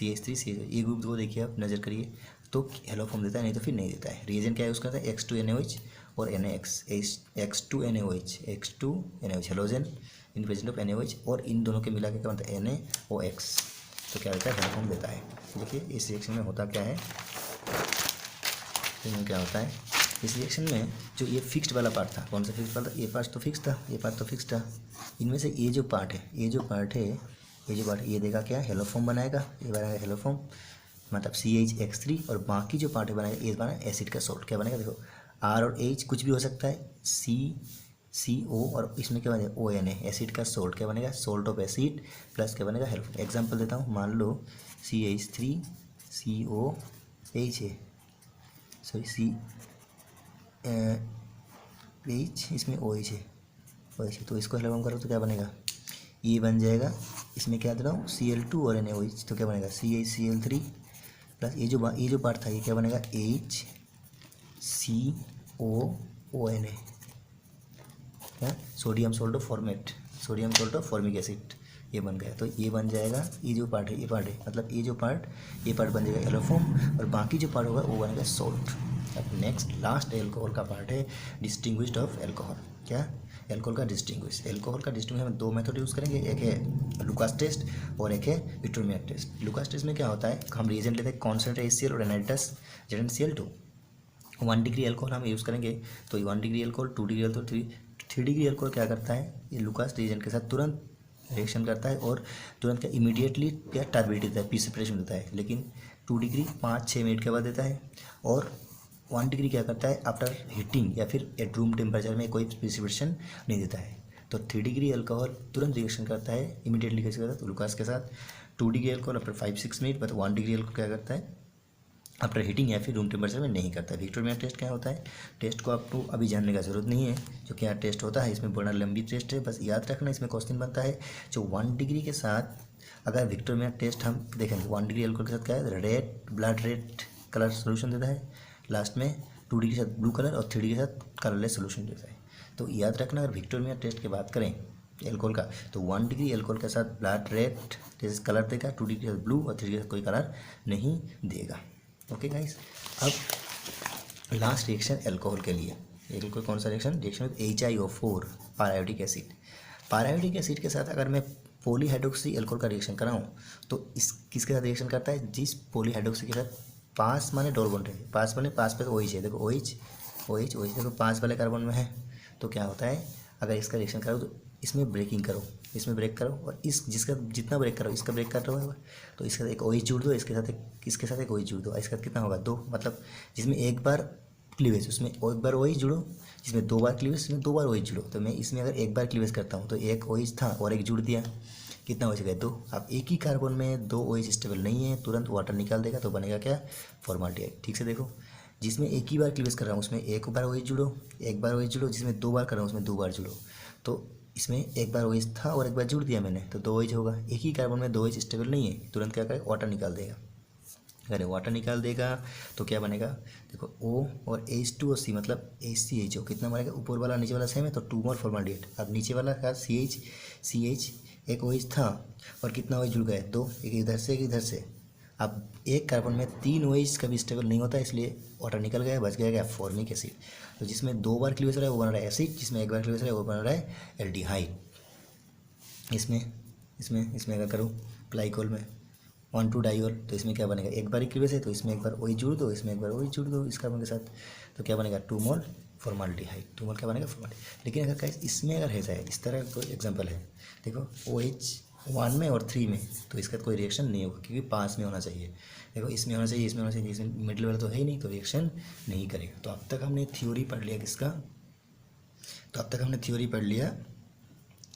ये ग्रुप को देखिए आप नज़र करिए तो हेलोफॉर्म देता है नहीं तो फिर नहीं देता है। रिएजेंट क्या यूज़ करता है X2NaOH और NaX2NaOH X2NaOH halogen in present of NaOH और इन दोनों के मिला के क्या बनता है NaOX। तो क्या होता है हेलोफॉर्म देता है। देखिए इस रिएक्शन में होता क्या है, इसमें क्या होता है, इस रिएक्शन में जो ये फिक्स्ड वाला पार्ट था, कौन सा फिक्स्ड वाला था, ये पार्ट तो फिक्स था, ये पार्ट तो फिक्स था। इनमें से ये जो पार्ट है ये देगा क्या, हेलोफॉर्म बनाएगा, ये बनाएगा हेलोफॉर्म मतलब CH X3 और बाकी जो पार्ट है बनाएगा ये बनाएगा एसिड का सॉल्ट। क्या बनेगा देखो R और H कुछ भी हो सकता है, CO और इसमें क्या बनेगा ONA एसिड का सॉल्ट। क्या बनेगा सॉल्ट ऑफ एसिड प्लस क्या बनेगा हेलोफॉर्म। एग्जाम्पल देता हूँ, मान लो CH3COH है, सॉरी CH इसमें OH है, तो इसको हेलोफॉर्म करो तो क्या बनेगा, ये बन जाएगा। इसमें क्या दे रहा हूँ Cl2 और NaOH, तो क्या बनेगा CHCl3 प्लस ये जो पार्ट था ये क्या बनेगा HCOONA, क्या sodium salt of formic acid, ये बन गया। तो ये बन जाएगा, ये जो पार्ट है मतलब ये पार्ट बन जाएगा हेलोफॉर्म और बाकी जो पार्ट होगा वो बनेगा सॉल्ट। अब नेक्स्ट लास्ट एल्कोहल का पार्ट है डिस्टिंग्विश्ड ऑफ एल्कोहल। क्या एल्कोहल का डिस्टिंग्विश हम दो मेथड यूज़ करेंगे, एक है लुकास टेस्ट और एक है विट्रोमियर टेस्ट। लुकास टेस्ट में क्या होता है, हम रिएजेंट लेते हैं कॉन्सेंट्रेट HCl और एनाइट्रस ZnCl2। 1 डिग्री एल्कोहल हम यूज़ करेंगे, तो 1 degree alcohol, 2 degree alcohol, 3 degree alcohol क्या करता है, ये लुकास रिएजेंट के साथ तुरंत रिएक्शन करता है और तुरंत क्या इमीडिएटली क्या टर्बिडिटी देता है, प्रिसिपिटेशन देता है। लेकिन 2 डिग्री 5-6 मिनट के बाद देता है और 1 डिग्री क्या करता है आफ्टर हीटिंग या फिर एट रूम टेम्परेचर में कोई प्रिसिपिटेशन नहीं देता है। तो 3 डिग्री अल्कोहल तुरंत रिएक्शन करता है इमीडिएटली कैसे करता है, तो लुकास के साथ। 2 degree alcohol after 5-6 minute, but 1 degree alcohol क्या करता है आफ्टर हीटिंग या फिर रूम टेम्परेचर में नहीं करता है। विक्टोरिया टेस्ट क्या होता है, टेस्ट को आपको अभी जानने का जरूरत नहीं है, जो क्या टेस्ट होता है, इसमें बड़ा लंबी टेस्ट है, बस याद रखना इसमें क्वेश्चन बनता है। जो 1 डिग्री के साथ अगर विक्टोरिया टेस्ट हम देखेंगे, 1 डिग्री अल्कोहल के साथ क्या है, ब्लड रेड कलर सोल्यूशन देता है, लास्ट में 2 डिग्री के साथ ब्लू कलर और 3 डिग्री के साथ कलरलेस सोल्यूशन देता है। तो याद रखना अगर विक्टोरिया टेस्ट की बात करें एल्कोहल का, तो 1 डिग्री एल्कोहल के साथ ब्लड रेड जैसे कलर देगा, 2 डिग्री के साथ ब्लू और 3 डिग्री के साथ कोई कलर नहीं देगा। ओके गाइस, अब लास्ट रिएक्शन एल्कोहल के लिए, एल्कोहल कौन सा reaction with HiO4 periodic acid. Periodic acid के साथ अगर मैं पॉलीहाइड्रोक्सी एल्कोहल का रिएक्शन कराऊँ तो इस किसके साथ रिएक्शन करता है, जिस पॉलीहाइड्रोक्सी के साथ पास माने डबल बॉन्ड है, पास पे तो OH है, देखो OH देखो पास वाले कार्बन में है, तो क्या होता है अगर इसका रिएक्शन करो तो इसमें ब्रेकिंग करो, इसमें ब्रेक करो और इस जिसका जितना ब्रेक करो इसका ब्रेक कर रहा है, तो इसके साथ एक OH जुड़ दो, इसके साथ एक OH जुड़ दो, इसके साथ कितना होगा 2, मतलब जिसमें एक बार क्लीवेज उसमें एक बार OH जुड़ो, जिसमें 2 बार क्लीवेज उसमें 2 बार OH जुड़ो। तो मैं इसमें अगर एक बार क्लीवेज करता हूँ तो एक OH था और एक जुड़ दिया, कितना हो जाएगा 2। अब एक ही कार्बन में 2 OH स्टेबल नहीं है, तुरंत वाटर निकाल देगा, तो बनेगा क्या फॉर्माल्डिहाइड। ठीक से देखो, जिसमें एक ही बार क्लीवेज कर रहा हूँ उसमें एक बार OH जुड़ो, एक बार OH जुड़ो, जिसमें 2 बार कर रहा हूँ उसमें 2 बार जुड़ो, तो इसमें एक बार OH था और एक बार जुड़ दिया मैंने, तो 2 OH होगा। एक ही कार्बन में 2 OH स्टेबल नहीं है, तुरंत क्या करेगा वाटर निकाल देगा। अगर वाटर निकाल देगा तो क्या बनेगा, देखो O और H2 और C मतलब HCHO कितना बनेगा, ऊपर वाला नीचे वाला सेम है तो 2 मोल फॉर्माल्डिहाइड। अब नीचे वाला का CH एक OH था और कितना OH जुड़ गए 2, एक इधर से एक इधर से। अब एक कार्बन में 3 OH कभी स्टेबल नहीं होता, इसलिए वाटर निकल गया, बच गया क्या फॉर्मिक एसिड। तो जिसमें 2 बार क्लीवेज हो रहा है वो बन रहा है एसिड, जिसमें एक बार क्लीवेज हो रहा है वो बन रहा है एल्डिहाइड। इसमें अगर करूँ ग्लाइकोल में 1,2 डाइओल, तो इसमें क्या बनेगा, एक बार ही क्लीवेज है तो इसमें एक बार OH जुड़ दो, इसमें एक बार OH जुड़ दो इस कार्बन के साथ, तो क्या बनेगा 2 मोल फॉर्माल्डिहाइड। 2 मोल क्या बनेगा फॉर्माल्डिहाइड। लेकिन अगर क्या इसमें अगर है जाए इस तरह कोई एग्जाम्पल है, देखो OH 1 में और 3 में, तो इसका कोई रिएक्शन नहीं होगा क्योंकि पास में होना चाहिए। देखो इसमें होना चाहिए, इसमें होना चाहिए, इसमें मिडिल वाला तो है ही नहीं, तो रिएक्शन नहीं करेगा। तो अब तक हमने थ्योरी पढ़ लिया किसका, तो अब तक हमने थ्योरी पढ़ लिया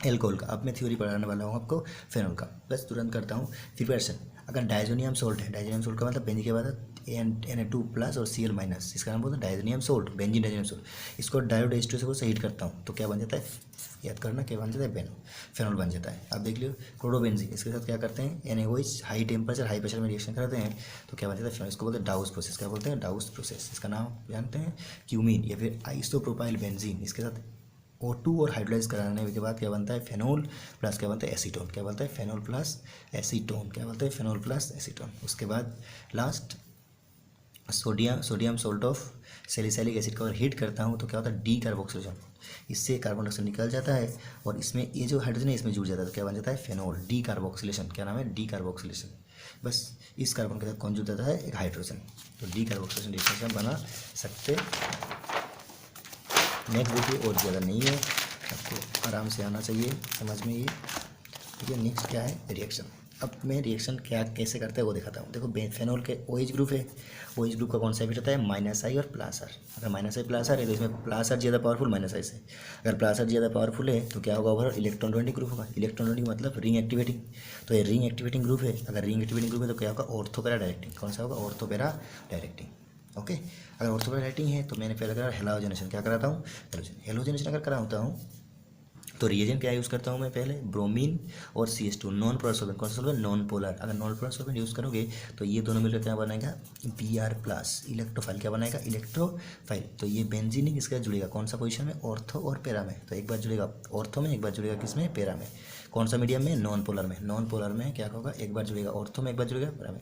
एल्कोहल का। अब मैं थ्योरी पढ़ाने वाला हूँ आपको फेनॉल का। बस तुरंत करता हूँ प्रिपरेशन। अगर डायजोनियम सोल्ट है, डायजोनियम सोल्ट का मतलब बेंजीन के बाद Na2 प्लस और Cl माइनस, इसका नाम बोलते हैं diazonium salt, benzene diazonium salt. इसको डायोड H2 से हीट करता हूँ तो क्या बन जाता है, याद करना क्या बन जाता है, फेनॉल बन जाता है। अब देख लियो क्लोरोबेंजीन, इसके साथ क्या करते हैं NaOH high temperature high pressure में रिएक्शन करते हैं तो क्या बन जाता है फेनॉल। इसको बोलते हैं डाउस प्रोसेस। क्या बोलते हैं, डाउस प्रोसेस। इसका नाम जानते हैं क्यूमीन या फिर आइसोप्रोपाइल बेंजीन। इसके साथ O2 और हाइड्रोलाइज कराने के बाद क्या बनता है फेनॉल प्लस क्या बनता है एसीटोन। क्या बनता है फेनॉल प्लस एसीटोन। क्या बोलते हैं फेनॉल प्लस एसीटोन। उसके बाद last sodium salt of salicylic acid को अगर हीट करता हूँ तो क्या होता है डी कार्बोक्सिलेशन, इससे कार्बन डाइऑक्साइड निकल जाता है और इसमें ये जो हाइड्रोजन है इसमें जुड़ जाता है तो क्या बन जाता है फेनॉल, डी कार्बोक्सिलेशन। क्या नाम है? D carboxylation. बस इस कार्बन के साथ कौन जुड़ जाता है? एक हाइड्रोजन। तो डी कार्बोक्सिलेशन रिएक्शन से हम बना सकते। नेक्स्ट देखिए, और ज़्यादा नहीं है, आपको आराम से आना चाहिए समझ में ये। ठीक है, नेक्स्ट क्या है? रिएक्शन। अब मैं रिएक्शन क्या कैसे करते हैं वो दिखाता हूँ। देखो फेनॉल के OH ग्रुप है, OH ग्रुप का कौन सा इफेक्ट होता है? -I और +R। अगर -I+R है तो इसमें +R ज़्यादा पावरफुल -I से। अगर +R ज़्यादा पावरफुल है तो क्या होगा? ओवरऑल इलेक्ट्रॉन डोनेटिक ग्रुप होगा। इलेक्ट्रॉन डोनेटिक मतलब रिंग एक्टिवेटिंग, तो ये रिंग एक्टिवेटिंग ग्रुप है। अगर रिंग एक्टिवेटिंग ग्रुप है तो क्या होगा? Ortho para directing. कौन सा होगा? Ortho para directing. ओके, अगर ऑर्थो पैरा डायरेक्टिंग है तो मैंने पहले करा हेलोजनेशन। क्या कराता हूँ? हेलोजनेशन अगर कराता हूँ तो रिएजेंट क्या यूज़ करता हूँ मैं? पहले ब्रोमीन और CH2 नॉन पोलर सॉल्वेंट। कौन सा सॉल्वेंट? Non polar. अगर नॉन पोलर सॉल्वेंट यूज़ करोगे तो ये दोनों मिलकर क्या बनाएगा? Br+। इलेक्ट्रोफाइल क्या बनाएगा? इलेक्ट्रोफाइल। तो ये बेंजीन इसका जुड़ेगा कौन सा पोजीशन में? ऑर्थो और पैरा में। तो एक बार जुड़ेगा ऑर्थो में, एक बार जुड़ेगा किस में? पैरा में। कौन सा मीडियम में? नॉन पोलर में। नॉन पोलर में क्या होगा? एक बार जुड़ेगा ऑर्थो में, एक बार जुड़ेगा पैरा में।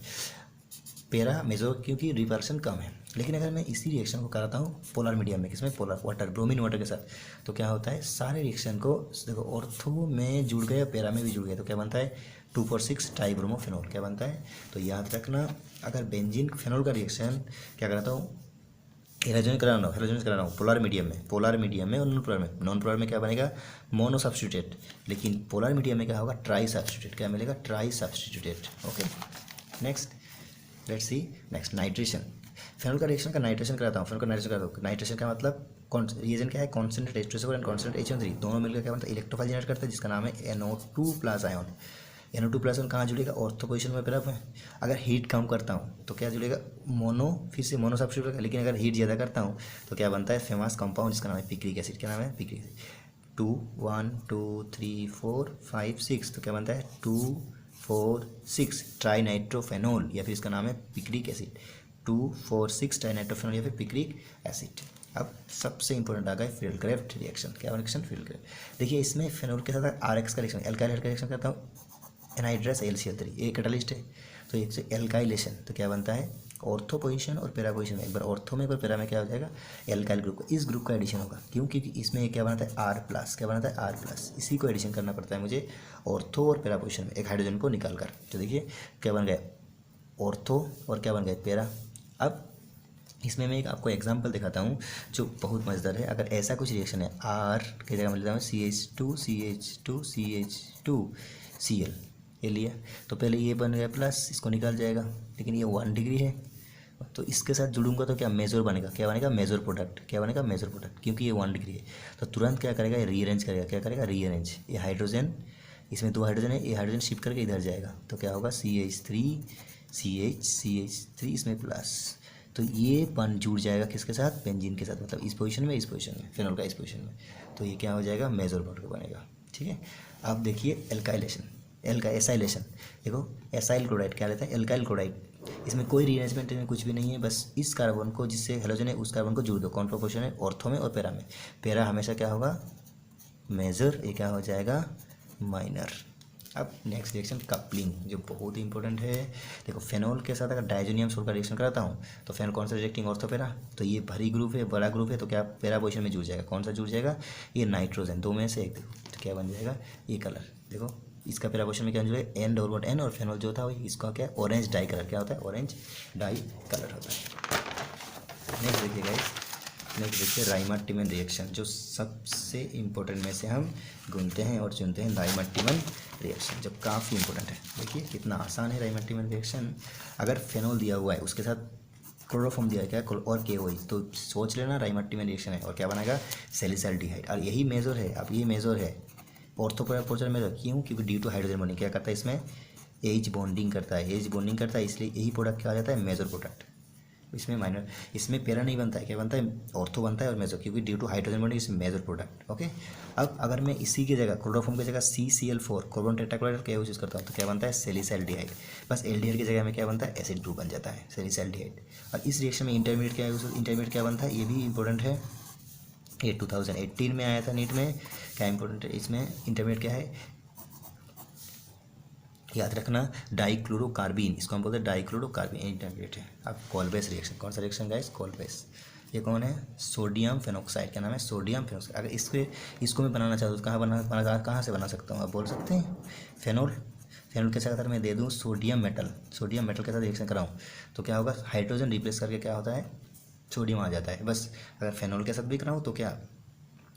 पैरा मेजो क्योंकि रिपल्शन कम है। लेकिन अगर मैं इसी रिएक्शन को कराता हूँ पोलर मीडियम में, किसमें? पोलर वाटर, ब्रोमीन वाटर के साथ, तो क्या होता है? सारे रिएक्शन को देखो ऑर्थो में जुड़ गए, पैरा में भी जुड़ गए, तो क्या बनता है? 2,4,6 ट्राइब्रोमोफेनॉल। क्या बनता है? तो याद रखना, अगर बेंजीन फेनॉल का रिएक्शन क्या कराता हूँ? हेलोजन करा रहा हूँ पोलर मीडियम में और नॉन पोलर में। नॉन पोलर में क्या बनेगा? Mono substituted. लेकिन पोलर मीडियम में क्या होगा? Try substituted. क्या मिलेगा? Try substituted. Okay, next let's see next nitration. Phenol का रिएक्शन का नाइट्रेशन कराता हूँ। फेनॉल का नाइट्रेशन कराता हूँ। नाइट्रेशन का मतलब रिएजेंट क्या है? Concentrate H2SO4 and concentrate HN3 दोनों मिलकर क्या बनता है? इलेक्ट्रोफाइल जनरेट करता है जिसका नाम है NO2+ आयन। NO2+ आयन कहाँ जुड़ेगा? ऑर्थो पोजीशन में, पैरा में। अगर हीट कम करता हूँ तो क्या जुड़ेगा? मोनो, फिर से मोनो सब्स्टिट्यूट। लेकिन अगर हीट ज़्यादा करता हूँ तो क्या बनता है? फेमस कंपाउंड जिसका नाम है पिक्रिक एसिड। क्या नाम है? Picric acid. 2 1 2 3 4 5 6 तो क्या बनता है? 2 4 6 ट्राइनाइट्रोफेनॉल, या फिर इसका नाम है पिक्रिक एसिड। 2 4 6 ट्राइनाइट्रोफेनॉल या फिर पिक्रिक एसिड। अब सबसे इंपॉर्टेंट आ गया फील्डक्राफ्ट रिएक्शन। क्या रिएक्शन? फील्डक्राफ्ट। देखिए इसमें फेनॉल के साथ RX का रिएक्शन, एल्काइल का रिएक्शन करता हूँ, एनहाइड्रस AlCl3, ये कैटालिस्ट है। तो एक से एल्काइलेशन, तो क्या बनता है? ऑर्थो पोजीशन और पैरा पोजीशन में, एक बार ऑर्थो में एक बार पैरा में क्या हो जाएगा? एल्काइल ग्रुप का, इस ग्रुप का एडिशन होगा। क्यों? क्योंकि इसमें क्या बनाता है? R+। क्या बनाता है? R+। इसी को एडिशन करना पड़ता है मुझे ऑर्थो और पैरा पोजीशन में एक हाइड्रोजन को निकाल कर। तो देखिए क्या बन गया? ऑर्थो और क्या बन गया? पैरा। अब इसमें मैं एक आपको एग्जांपल दिखाता हूँ जो बहुत मज़ेदार है। अगर ऐसा कुछ रिएक्शन है, R की जगह मैं लेता हूँ CH2 CH2 CH2 Cl, ये लिया तो पहले ये बन गया प्लस, इसको निकाल जाएगा, लेकिन ये 1 डिग्री है तो इसके साथ जुड़ूंगा तो क्या मेजर बनेगा? क्या बनेगा? Major product. क्या बनेगा? मेजर प्रोडक्ट, क्योंकि ये 1 डिग्री है। तो तुरंत क्या करेगा? ये रीअरेंज करेगा। क्या करेगा? रीअरेंज। ये हाइड्रोजन, इसमें 2 हाइड्रोजन है, ये हाइड्रोजन शिफ्ट करके इधर जाएगा तो क्या होगा? CH3 CH3 इसमें प्लस, तो ये बन जुड़ जाएगा किसके साथ? बेंजीन के साथ, मतलब इस पोजीशन में, इस पोजीशन में, फेनॉल का इस पोजीशन में। तो ये क्या हो जाएगा? मेजर प्रोडक्ट बनेगा। ठीक है, अब देखिए एल्काइलेशन, एसाइलेशन। देखो एसाइल क्लोराइड क्या लेता है? Alkyl chloride. इसमें कोई रीअरेंजमेंट में कुछ भी नहीं है, बस इस कार्बन को जिससे हेलोजन है उस कार्बन को जुड़ दो। कौन प्रोपोर्शन है? ऑर्थो में और पैरा में। पैरा हमेशा क्या होगा? मेजर, ये क्या हो जाएगा? माइनर। अब नेक्स्ट रिएक्शन कपलिंग, जो बहुत ही इंपॉर्टेंट है। देखो फेनॉल के साथ अगर डाइजोनियम सोल्ट का रिएक्शन कराता हूँ तो फेनॉल कौन सा रिएक्टिंग? Ortho para. तो ये भारी ग्रुप है, बड़ा ग्रुप है, तो क्या पैरा पोजीशन में जुड़ जाएगा? कौन सा जुड़ जाएगा? ये नाइट्रोजन, दो में से एक। देखो तो क्या बन जाएगा? ये कलर देखो, इसका पैरा पोजीशन में क्या जुड़ेगा? एन डॉट एन, और फेनॉल जो था वही इसका क्या? Orange die colour. क्या होता है? ऑरेंज डाई कलर होता है। नेक्स्ट देखिए गाइस, नेक्स्ट देखिए राइमार्टिमन रिएक्शन, जो सबसे इम्पोर्टेंट में से हम ढूंढते हैं और चुनते हैं। राइमार्टिमन रिएक्शन जो काफ़ी इंपॉर्टेंट है। देखिए कितना आसान है राइमार्टिमन रिएक्शन। अगर फेनॉल दिया हुआ है उसके साथ क्लोरोफॉर्म दिया है क्या? और KOH, तो सोच लेना राइमार्टिमन रिएक्शन है। और क्या बनाएगा? सैलिसाइल्डिहाइड। और यही मेजर है, अब ये मेजर है ऑर्थो पोजीशन में। क्यों? क्योंकि ड्यू टू हाइड्रोजन बॉन्डिंग क्या करता है? इसमें H बॉन्डिंग करता है, H बॉन्डिंग करता है, इसलिए यही प्रोडक्ट क्या आ जाता है? Major product. इसमें माइनर, इसमें पैरा नहीं बनता है, क्या बनता है? ऑर्थो बनता है और मेजर, क्योंकि ड्यू टू हाइड्रोजन बॉन्डिंग इसमें मेजर प्रोडक्ट। ओके, अब अगर मैं इसी की जगह क्लोरोफॉर्म की जगह CCl4 कार्बन टेट्राक्लोराइड का यूज करता हूँ तो क्या बनता है? सैलिसाइल्डिहाइड। बस एल्डिहाइड की जगह में क्या बनता है? एसिड ग्रुप बन जाता है, सैलिसाइल्डिहाइड। और इस रिएक्शन में इंटरमीडिएट क्या यूज, इंटरमीडिएट क्या बनता है? ये भी इंपॉर्टेंट है, ये 2018 में आया था नीट में। क्या इंपॉर्टेंट है इसमें? इंटरमीडिएट क्या है? याद रखना डाइक्लोरोकार्बीन, इसको हम बोलते हैं डाइक्लोरोकार्बीन, इंटरमीडिएट है। अब कॉल बेस रिएक्शन, कौन सा रिएक्शन गाइस? Call base. ये कौन है? Sodium phenoxide. क्या नाम है? Sodium phenoxide. अगर इसको मैं बनाना चाहता हूँ तो कहाँ से बना सकता हूँ? आप बोल सकते हैं फेनोल। फेनोल के साथ अगर मैं दे दूँ सोडियम मेटल के साथ रिएक्शन कराऊँ तो क्या होगा? हाइड्रोजन रिप्लेस करके क्या होता है? सोडियम आ जाता है। बस अगर फेनोल के साथ भी कराऊँ तो क्या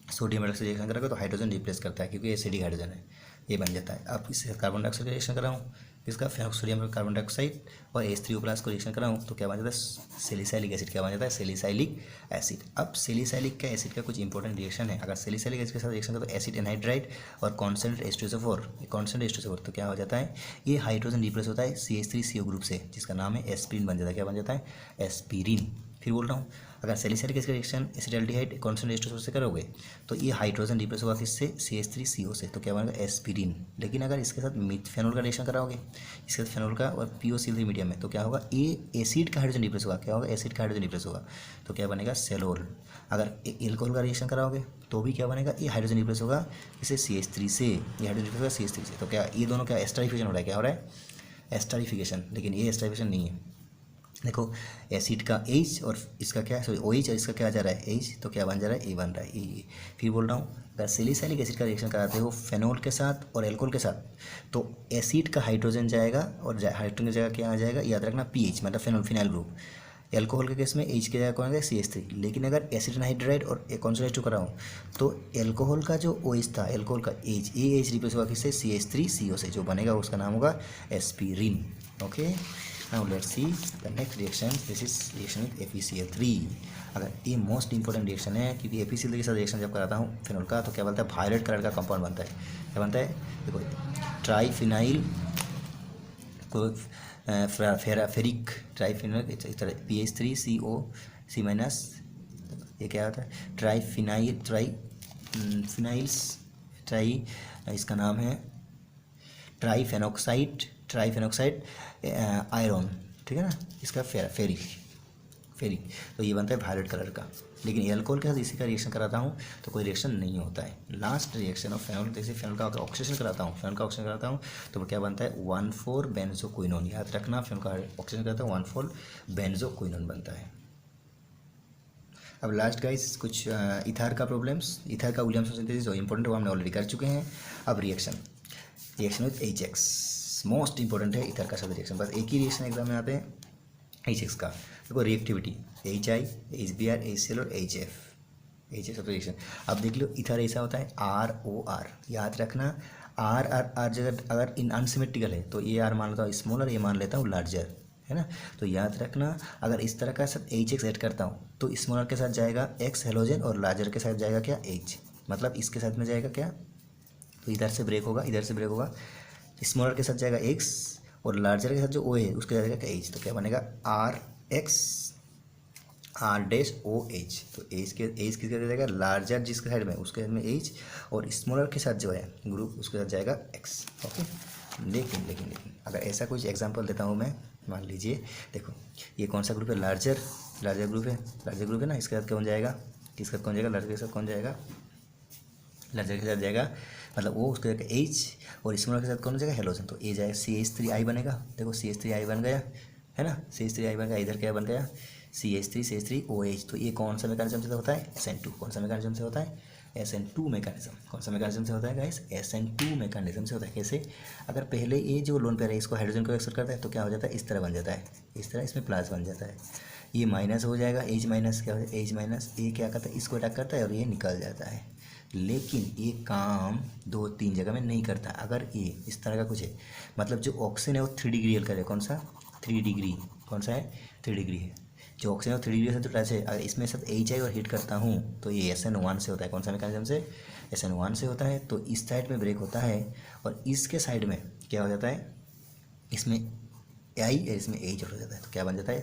सोडियम मेटल से रिएक्शन करेगा तो हाइड्रोजन रिप्लेस करता है, क्योंकि एसिडिक हाइड्रोजन है, ये बन जाता है। अब इससे कार्बन डाइऑक्साइड का रिएक्शन कराऊँ, इसका सोडियम कार्बन डाइऑक्साइड और H3O+ को रिएक्शन कराऊँ तो क्या बन जाता है? Salicylic acid. क्या बन जाता है? Salicylic acid. अब सैलिसाइलिक का एसिड का कुछ इंपॉर्टेंट रिएक्शन है। अगर सैलिसाइलिक एसिड के साथ रिएक्शन करो तो एसिड एनहाइड्राइड और कॉन्स्टेंट H2SO4 तो क्या हो जाता है? ये हाइड्रोजन रिप्लेस होता है CH3CO ग्रुप से, जिसका नाम है एस्पिरिन बन जाता है। क्या बन जाता है? एस्पिरिन। फिर बोल रहा हूँ, अगर सैलिसाइलिक एसिड का रिएक्शन एसिटाल्डिहाइड कॉन्स्टेंट H2SO4 से करोगे तो ये हाइड्रोजन रिप्लेस होगा किससे? CH3CO से, तो क्या बनेगा? एस्पिरिन। लेकिन अगर इसके साथ फेनोल का रिएक्शन कराओगे, इसके साथ फेनोल का और POCl3 मीडियम में, तो क्या होगा? ये एसिड का हाइड्रोजन रिप्लेस होगा। क्या होगा? एसिड का हाइड्रोजन रिप्लेस होगा, तो क्या बनेगा? सेलोल। अगर एल्कोहल का रिएक्शन कराओगे तो भी क्या बनेगा? ये हाइड्रोजन रिप्लेस होगा इसे CH3 से, ये हाइड्रोजन रिप्लेस होगा CH3 से। तो क्या ये दोनों क्या एस्टरिफिकेशन हो रहा है? क्या हो रहा है? एस्टरिफिकेशन। लेकिन ये एस्टरिफिकेशन नहीं है। देखो एसिड का H और इसका क्या है? सॉरी OH और इसका क्या जा रहा है? H, तो क्या बन जा रहा है? A बन रहा है। ये फिर बोल रहा हूँ, अगर सैलिसाइलिक एसिड का रिएक्शन कराते हो फेनोल के साथ और एल्कोहल के साथ तो एसिड का हाइड्रोजन जाएगा और हाइड्रोजन की जगह क्या आ जाएगा? याद रखना PH, मतलब फिनाइल ग्रुप। एल्कोहल के केस में H की जगह कौन है? CH3। लेकिन अगर एसिड एनहाइड्राइड और कॉन्स्टेंट H2 कराऊँ तो एल्कोहल का जो OH था, एल्कोहल का H, ये H रिप्लेस होगा किससे? CH3CO से, जो बनेगा उसका नाम होगा aspirin. Okay, now let's see the next reaction. This is reaction with FeCl3। अगर ये मोस्ट इंपॉर्टेंट रिएक्शन है, क्योंकि FeCl3 के साथ रिएक्शन जब कराता हूँ फिनोल का तो क्या बनता है? वायलेट कलर का कंपाउंड बनता है। क्या बनता है? देखो ट्राईफिनाइल को फेरिक ट्राईफिनाइल PH3CO3-, ये क्या होता है? इसका नाम है ट्राईफेनॉक्साइड आयरन, ठीक है ना? इसका फेरिक, तो ये बनता है वायलेट कलर का। लेकिन एल्कोहल के साथ इसी का रिएक्शन कराता हूँ तो कोई रिएक्शन नहीं होता है। लास्ट रिएक्शन ऑफ फेनोल, जैसे फेनोल का अगर ऑक्सीडेशन कराता हूँ तो क्या बनता है? 1,4-बेंजोक्विनोन। याद रखना, फेनोल का ऑक्सीडेशन कराता हूँ 1,4-बेंजोक्विनोन बनता है। अब लास्ट गाइस कुछ इथार का प्रॉब्लम्स, इथार का विलियमसन सिंथेसिस जो इंपॉर्टेंट है वो हमने ऑलरेडी कर चुके हैं। अब reaction with HX most important है। इथर का साथ रिएक्शन, बस एक ही रिएक्शन एग्जाम में आते हैं HX का। देखो रिएक्टिविटी HI, HBr, HCl और HF सब रिएक्शन। अब देख लो इथर ऐसा होता है ROR। याद रखना R जगह अगर इन अनसिमेट्रिकल है तो ये R मान लेता हूँ स्मॉलर, ये मान लेता हूँ लार्जर, है ना? तो याद रखना अगर इस तरह का साथ HX ऐड करता हूँ तो स्मॉलर के साथ जाएगा X हेलोजन और लार्जर के साथ जाएगा क्या? H। मतलब इसके साथ में जाएगा क्या? तो इधर से ब्रेक होगा, स्मॉलर के साथ जाएगा X और लार्जर के साथ जो O है उसके साथ जाएगा H। तो क्या बनेगा? RX R-OH। तो H किसके साथ जाएगा? लार्जर जिसके साइड में उसके साइड में H और स्मॉलर के साथ जो है ग्रुप उसके साथ जाएगा X। ओके, लेकिन अगर ऐसा कुछ एग्जांपल देता हूँ मैं, मान लीजिए देखो ये कौन सा ग्रुप है? लार्जर ग्रुप है ना। इसके साथ कौन जाएगा? किसके साथ कौन जाएगा? लार्जर के साथ कौन जाएगा? लार्जर के साथ जाएगा, मतलब वो उसके जाएगा H और स्मॉलर के साथ कौन जाएगा? हेलोजन। तो ये जाएगा CH3I बनेगा। देखो CH3I बन गया, है ना? CH3I बन गया। इधर क्या बन गया? CH3OH। तो ये कौन सा मैकेनिज्म से होता है? SN2। कौन सा मैकेनिज्म से होता है? SN2 mechanism. कौन सा मैकेनिज्म से होता है गाइस? SN2 मैकेनिज्म से होता है। कैसे? अगर पहले ये जो लोन पेयर है इसको हाइड्रोजन को एक्सेप्ट करता है तो क्या हो जाता है? इस तरह बन जाता है, इस तरह इसमें प्लस बन जाता है। ये माइनस हो जाएगा, H माइनस क्या हो जाएगा? H minus. ये क्या करता है? इसको अटैक करता है और ये निकल जाता है। लेकिन ये काम 2-3 जगह में नहीं करता। अगर ये इस तरह का कुछ है, मतलब जो ऑक्सीजन है वो 3 डिग्री हेल्प करे। कौन सा? 3 डिग्री। कौन सा है? 3 डिग्री है। जो ऑक्सीजन है वो 3 डिग्री से तो टच है। अगर इसमें साथ HI और हीट करता हूँ तो ये SN1 से होता है। कौन सा मैकेनिज्म से? SN1 से होता है। तो इस साइड में ब्रेक होता है और इसके साइड में क्या हो जाता है? इसमें I और इसमें H हो जाता है। तो क्या बन जाता है?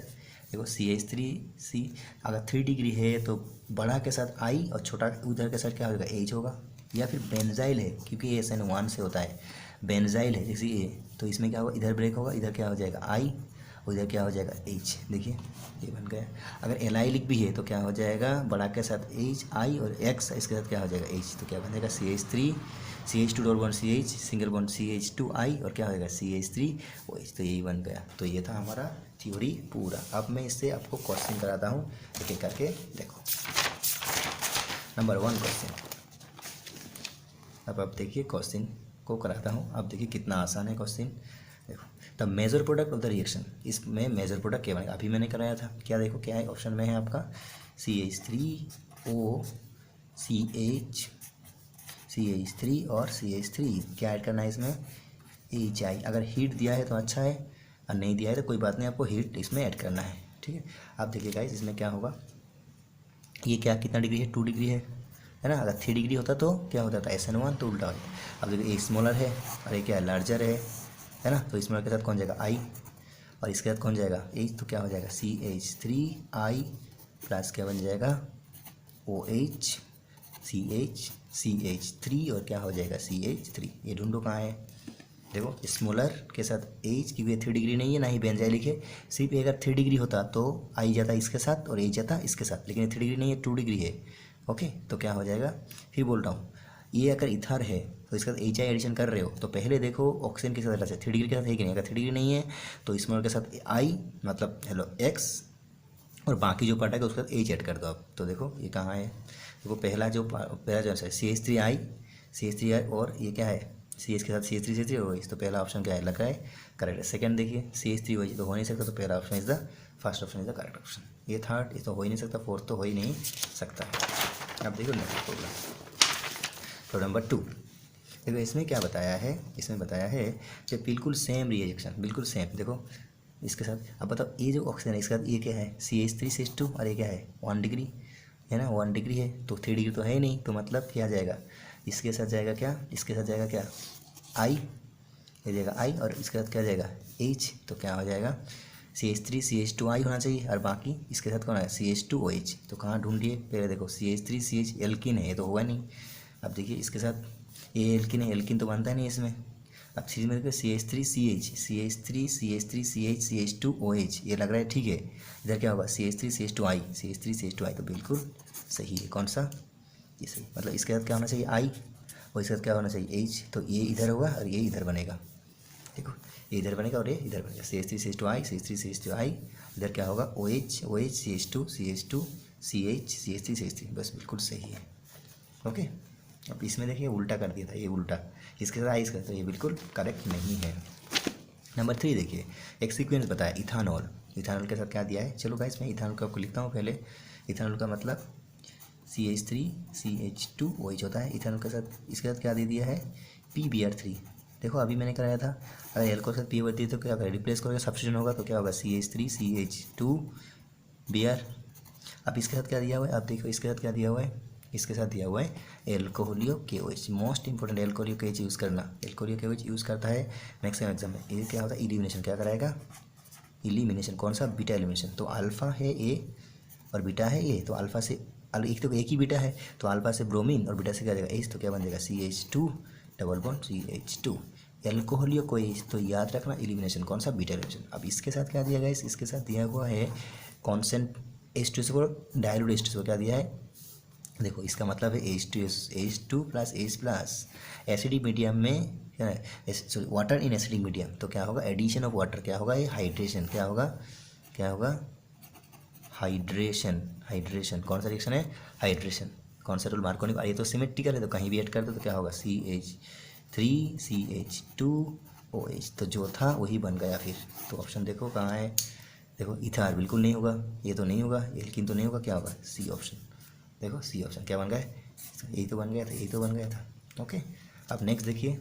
देखो CH3C अगर 3 डिग्री है तो बड़ा के साथ I और छोटा उधर के साथ क्या होगा? H होगा। या फिर बेंजाइल है, क्योंकि ये SN1 से होता है। बेंजाइल है जैसे ये, तो इसमें क्या होगा? इधर ब्रेक होगा, इधर क्या हो जाएगा? I और इधर क्या हो जाएगा H, देखिए ये बन गया। अगर एलाइलिक भी है तो क्या हो जाएगा, बड़ा के साथ H I और X, इसके साथ क्या हो जाएगा H, तो क्या बन जाएगा CH3 CH2 double bond CH single bond CH2I और क्या हो जाएगा CH3OH। तो यही बन गया। तो ये था हमारा थ्योरी पूरा। अब मैं इससे आपको क्वेश्चन कराता हूँ, एक एक करके देखो। नंबर 1 क्वेश्चन, अब आप देखिए क्वेश्चन को कराता हूँ। अब देखिए कितना आसान है क्वेश्चन। देखो, the major product of the reaction, इसमें मेजर प्रोडक्ट क्या बनेगा, अभी मैंने कराया था। क्या देखो क्या है ऑप्शन में है आपका CH3O CH3 और CH3, क्या ऐड करना है इसमें HI। अगर हीट दिया है तो अच्छा है, और नहीं दिया है तो कोई बात नहीं, आपको हीट इसमें ऐड करना है। ठीक है, आप देखिए गाइस इसमें क्या होगा, ये क्या कितना डिग्री है, 2 डिग्री है ना। अगर 3 डिग्री होता तो क्या होता था SN1, तो उल्टा हो जाए। अब देखिए एक स्मॉलर है और एक क्या है लार्जर है ना। तो स्मॉलर के साथ कौन जाएगा I, और इसके साथ कौन जाएगा H, तो क्या हो जाएगा CH3I प्लस क्या बन जाएगा OH CH3 और क्या हो जाएगा CH3। ये ढूंढो कहाँ है, देखो स्मॉलर के साथ H, क्योंकि ये 3 डिग्री नहीं है ना ही बेंजाइलिक है। सिर्फ अगर 3 डिग्री होता तो I जाता इसके साथ और H जाता इसके साथ, लेकिन ये 3 डिग्री नहीं है, 2 डिग्री है। ओके, तो क्या हो जाएगा, फिर बोल रहा हूँ, ये अगर इथर है तो इसके साथ HI एडिशन कर रहे हो तो पहले देखो ऑक्सीजन के साथ रहता है, 3 डिग्री के साथ है कि नहीं। अगर 3 डिग्री नहीं है तो स्मॉलर के साथ I मतलब हेलो X, और बाकी जो पार्ट है उसके साथ H ऐड कर दो आप। तो देखो ये कहाँ है, देखो पहला जो आंसर है CH3I और ये क्या है CH के साथ CH3 और OH। तो पहला ऑप्शन क्या है, लगा है करेक्ट है। सेकंड देखिए CH3OH तो हो नहीं सकता, तो पहला option is the first option is the correct option. ये थर्ड, ये तो हो ही नहीं सकता, फोर्थ तो हो ही नहीं सकता है। अब देखो नेक्स्ट प्रॉब्लम नंबर 2। देखो इसमें क्या बताया है, इसमें बताया है कि बिल्कुल सेम रिएक्शन, बिल्कुल सेम। देखो इसके साथ अब बताओ, ये जो ऑक्सीजन है इसके साथ ये क्या है CH3CH2 और ये क्या है 1 डिग्री है ना, 1 डिग्री है तो 3 डिग्री तो है ही नहीं। तो मतलब क्या जाएगा, इसके साथ जाएगा क्या, इसके साथ जाएगा क्या I, ये जाएगा I और इसके साथ क्या जाएगा H। तो क्या हो जाएगा CH3CH2I होना चाहिए, और बाकी इसके साथ कौन है CH2OH। तो कहाँ ढूंढिए, पहले देखो CH3CH एल्किन है, ये तो होगा नहीं। अब देखिए इसके साथ ये एल्किन है, एल्किन तो बनता है नहीं इसमें। अब सीरीज में देखो CH3CH CH2OH, ये लग रहा है ठीक है। इधर क्या होगा CH3CH2I तो बिल्कुल सही है। कौन सा, ये सही। मतलब इसके साथ क्या होना चाहिए I और इसके साथ क्या होना चाहिए H। तो ये इधर होगा और ये इधर बनेगा। देखो ये इधर बनेगा और ये इधर बनेगा CH3CH2I इधर क्या होगा OH CH2 CH2CH CH3 बस बिल्कुल सही है। ओके, अब इसमें देखिए उल्टा कर दिया था, ये उल्टा इसके साथ आइस करता है, ये बिल्कुल करेक्ट नहीं है। नंबर 3 देखिए, एक सीक्वेंस बताया इथानॉल, इथानॉल के साथ क्या दिया है। चलो गाइस मैं इथानॉल का आपको लिखता हूँ पहले। इथानॉल का मतलब CH3CH2OH होता है। इथानॉल के साथ इसके साथ क्या दे दिया है PBr3। देखो अभी मैंने कराया था, अगर एल्कोहल के साथ PBr दिए तो क्या होगा, रिप्लेस करोगे सब्स्टिट्यूशन होगा तो क्या होगा CH3CH2Br। अब इसके साथ क्या दिया हुआ है, अब देखो इसके साथ क्या दिया हुआ है, इसके साथ दिया हुआ है alcoholic KOH। Most important alcoholic KOH use करना, एल्कोहलियो KOH यूज़ करता है मैक्सिमम एग्जाम में। ये क्या होता है इलिमिनेशन, क्या कराएगा इलिमिनेशन। कौन सा, बीटा एलिमिनेशन। तो अल्फ़ा है A और बीटा है A, तो अल्फ़ा से एक तो एक ही बीटा है, तो अल्फ़ा से ब्रोमीन और बीटा से क्या जाएगा H, तो क्या बन जाएगा CH2 double bond CH2 एल्कोहलियो KOH। तो याद रखना इलिमिनेशन कौन सा, बीटा एलिमिनेशन। अब इसके साथ क्या दिया गया, इसके साथ दिया हुआ है कॉन्सेंट H2 को डायलूट H2 को क्या दिया है। देखो इसका मतलब है H2 plus H plus acidic medium में क्या है, sorry water in acidic medium. तो क्या होगा एडिशन ऑफ वाटर, क्या होगा ये हाइड्रेशन, क्या होगा हाइड्रेशन। कौन सा रिएक्शन है हाइड्रेशन। कौन सा रूल मार्कोनी, ये तो सिमेट्रिकल है तो कहीं भी ऐड कर दो तो क्या होगा CH3CH2OH। तो जो था वही बन गया फिर। तो ऑप्शन देखो कहाँ है, देखो इथार बिल्कुल नहीं होगा, ये तो नहीं होगा, एल्किन तो नहीं होगा, क्या होगा C ऑप्शन। देखो C ऑप्शन क्या बन गया, यही तो बन गया था, यही तो बन गया था। ओके, अब नेक्स्ट देखिए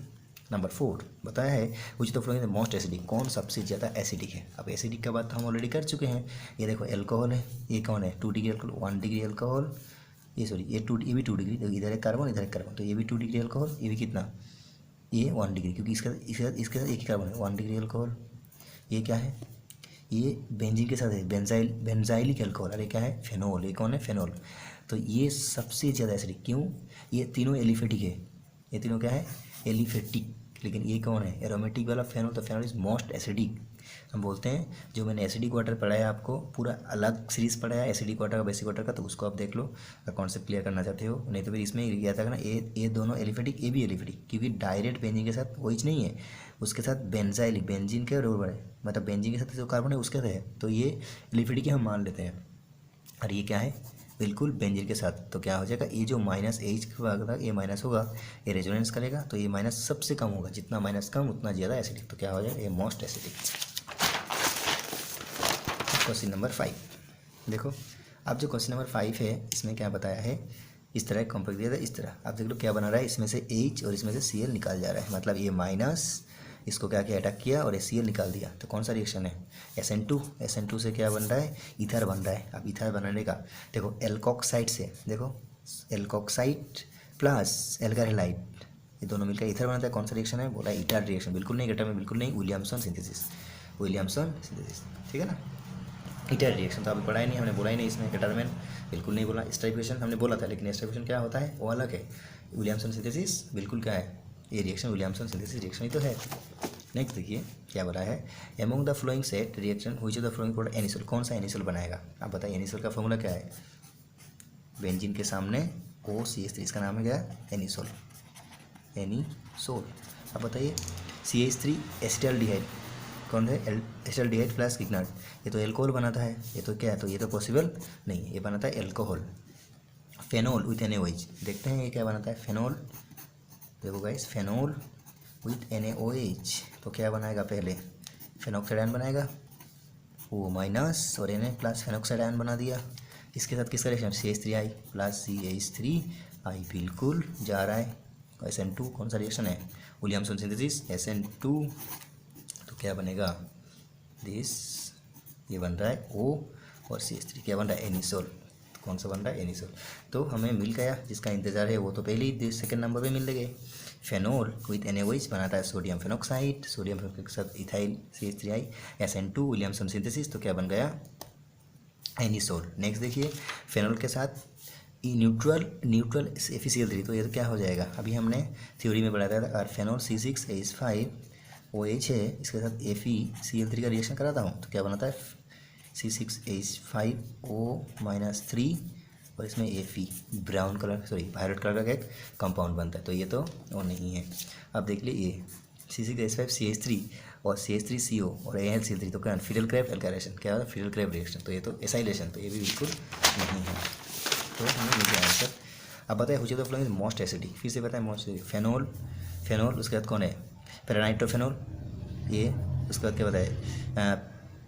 नंबर 4 बताया है which the following most acidic, कौन सबसे ज़्यादा एसिडिक है। अब एसिडिक का बात तो हम ऑलरेडी कर चुके हैं। ये देखो एल्कोहल है, ये कौन है 2 डिग्री एल्कोहल, 1 डिग्री एल्कोहल, ये सॉरी ये भी 2 डिग्री, तो इधर एक कार्बन इधर एक कार्बन, तो ये भी 2 डिग्री एल्कोहल, ये भी कितना ये 1 डिग्री, क्योंकि इसके साथ एक ही कार्बन है 1 डिग्री एल्कोहल। ये क्या है, ये बेंजीन के साथ है बेंजाइलिक एल्कोहल, अरे क्या है फेनोल, ये कौन है फेनोल। तो ये सबसे ज़्यादा एसिडिक, क्यों, ये तीनों एलिफेटिक है, ये तीनों क्या है एलिफेटिक, लेकिन ये कौन है एरोमेटिक वाला फेनोल। तो फेनोल इज मोस्ट एसिडिक, हम बोलते हैं जो मैंने एसिडिक वाटर पढ़ाया आपको पूरा अलग सीरीज़ पढ़ाया एसिडिक वाटर का बेसिक वाटर का, तो उसको आप देख लो अगर कॉन्सेप्ट क्लियर करना चाहते हो। नहीं तो फिर इसमें गया था ना ए दोनों एलिफेटिक ए भी एलिफेटिक, क्योंकि डायरेक्ट बेंजीन के साथ वही नहीं है, उसके साथ बेंजाइलिक बेंजीन के रोल है, मतलब बेंजीन के साथ जो कार्बन है उसके है, तो ये एलिफेटिक हम मान लेते हैं। और ये क्या है बिल्कुल बेंजीन के साथ, तो क्या हो जाएगा ये जो माइनस एच का ये माइनस होगा, ये रेजोनेंस करेगा, तो ये माइनस सबसे कम होगा, जितना माइनस कम उतना ज़्यादा एसिडिक, तो क्या हो जाएगा ये मोस्ट एसिडिक। क्वेश्चन नंबर 5 देखो, अब जो क्वेश्चन नंबर 5 है इसमें क्या बताया है, इस तरह कॉम्पैक्ट दिया था, इस तरह आप देख लो क्या बना रहा है, इसमें से H और इसमें से Cl निकाल जा रहा है, मतलब ये माइनस इसको क्या किया अटैक किया और Cl निकाल दिया, तो कौन सा रिएक्शन है SN2 से क्या बन रहा है ईथर बन रहा है। अब ईथर बनाने का देखो एल्कोक्साइड से, देखो एल्कोक्साइड प्लस एल्गाइलाइड ये दोनों मिलकर ईथर बनाता है, कौन सा रिएक्शन है बोला ईथर रिएक्शन, बिल्कुल नहीं गटर में बिल्कुल नहीं, विलियमसन सिंथेसिस ठीक है ना। ईथर रिएक्शन तो अभी पढ़ा ही नहीं, हमने बोला ही नहीं इसमें गटर में बिल्कुल नहीं बोला, एस्टराइफिकेशन हमने बोला था लेकिन एस्टराइफिकेशन क्या होता है वो अलग है, विलियमसन सिंथेसिस बिल्कुल क्या है ये रिएक्शन विलियमसन सिंथेसिस रिएक्शन ही तो है। नेक्स्ट देखिए क्या बोला है, among the flowing set reaction which of the flowing product anisole, कौन सा एनिसोल बनाएगा आप बताइए। एनिसोल का फॉर्मूला क्या है, बेंजीन के सामने OCH3, इसका नाम है क्या एनिसोल, अब बताइए CH3 एसिटाल्डिहाइड कौन है एसिटाल्डिहाइड प्लस गिग्नार्ड, ये तो एल्कोहल बनाता है, ये तो क्या है तो ये तो पॉसिबल नहीं, ये बनाता है एल्कोहल। फेनोल विथ NaOH, देखते हैं ये क्या बनाता है फेनोल, देखो गाइस फेनोल विथ NaOH, तो क्या बनाएगा पहले फेनोक्साइड आयन बनाएगा, वो माइनस और Na प्लस फेनोक्साइड आयन बना दिया, इसके साथ किसका रिएक्शन CH3I प्लस CH3I बिल्कुल जा रहा है, SN2 कौन सा रिएक्शन है विलियमसन सिंथेसिस SN2, तो क्या बनेगा दिस, ये बन रहा है O और CH3 क्या बन रहा है एनिसोल, कौन सा बन रहा है एनिसोल। तो हमें मिल गया जिसका इंतजार है वो तो पहले ही सेकंड नंबर पे मिल गए, फेनोल विथ NaOH बनाता है सोडियम फेनोक्साइड, सोडियम फेनोक्साइड के साथ ethyl CH3I SN2 Williamson synthesis, तो क्या बन गया एनिसोल। नेक्स्ट देखिए फेनोल के साथ न्यूट्रल FeCl3, तो ये तो क्या हो जाएगा अभी हमने थ्योरी में पढ़ाया था, और फेनोल C6H5OH है, इसके साथ FeCl3 का रिएक्शन कराता हूँ तो क्या बनाता है C6H5O-3 और इसमें Fe brown colour violet colour का एक कंपाउंड बनता है, तो ये तो वो नहीं है। अब देख लीजिए ये C6H5CH3 और CH3CO और AlCl3, तो क्या फिडल क्रैब एल्काइलेशन, क्या होता है फिडल क्रैब रिएक्शन, तो ये तो एसाइलेशन, तो ये भी बिल्कुल नहीं है, तो हमें मिल गया आंसर। अब बताए which of the following is most acidic, फिर से बताएं मोस्ट एसिडिक, फेनोल उसके बाद कौन है पैरानाइट्रोफेनोल, ये उसके बाद क्या बताए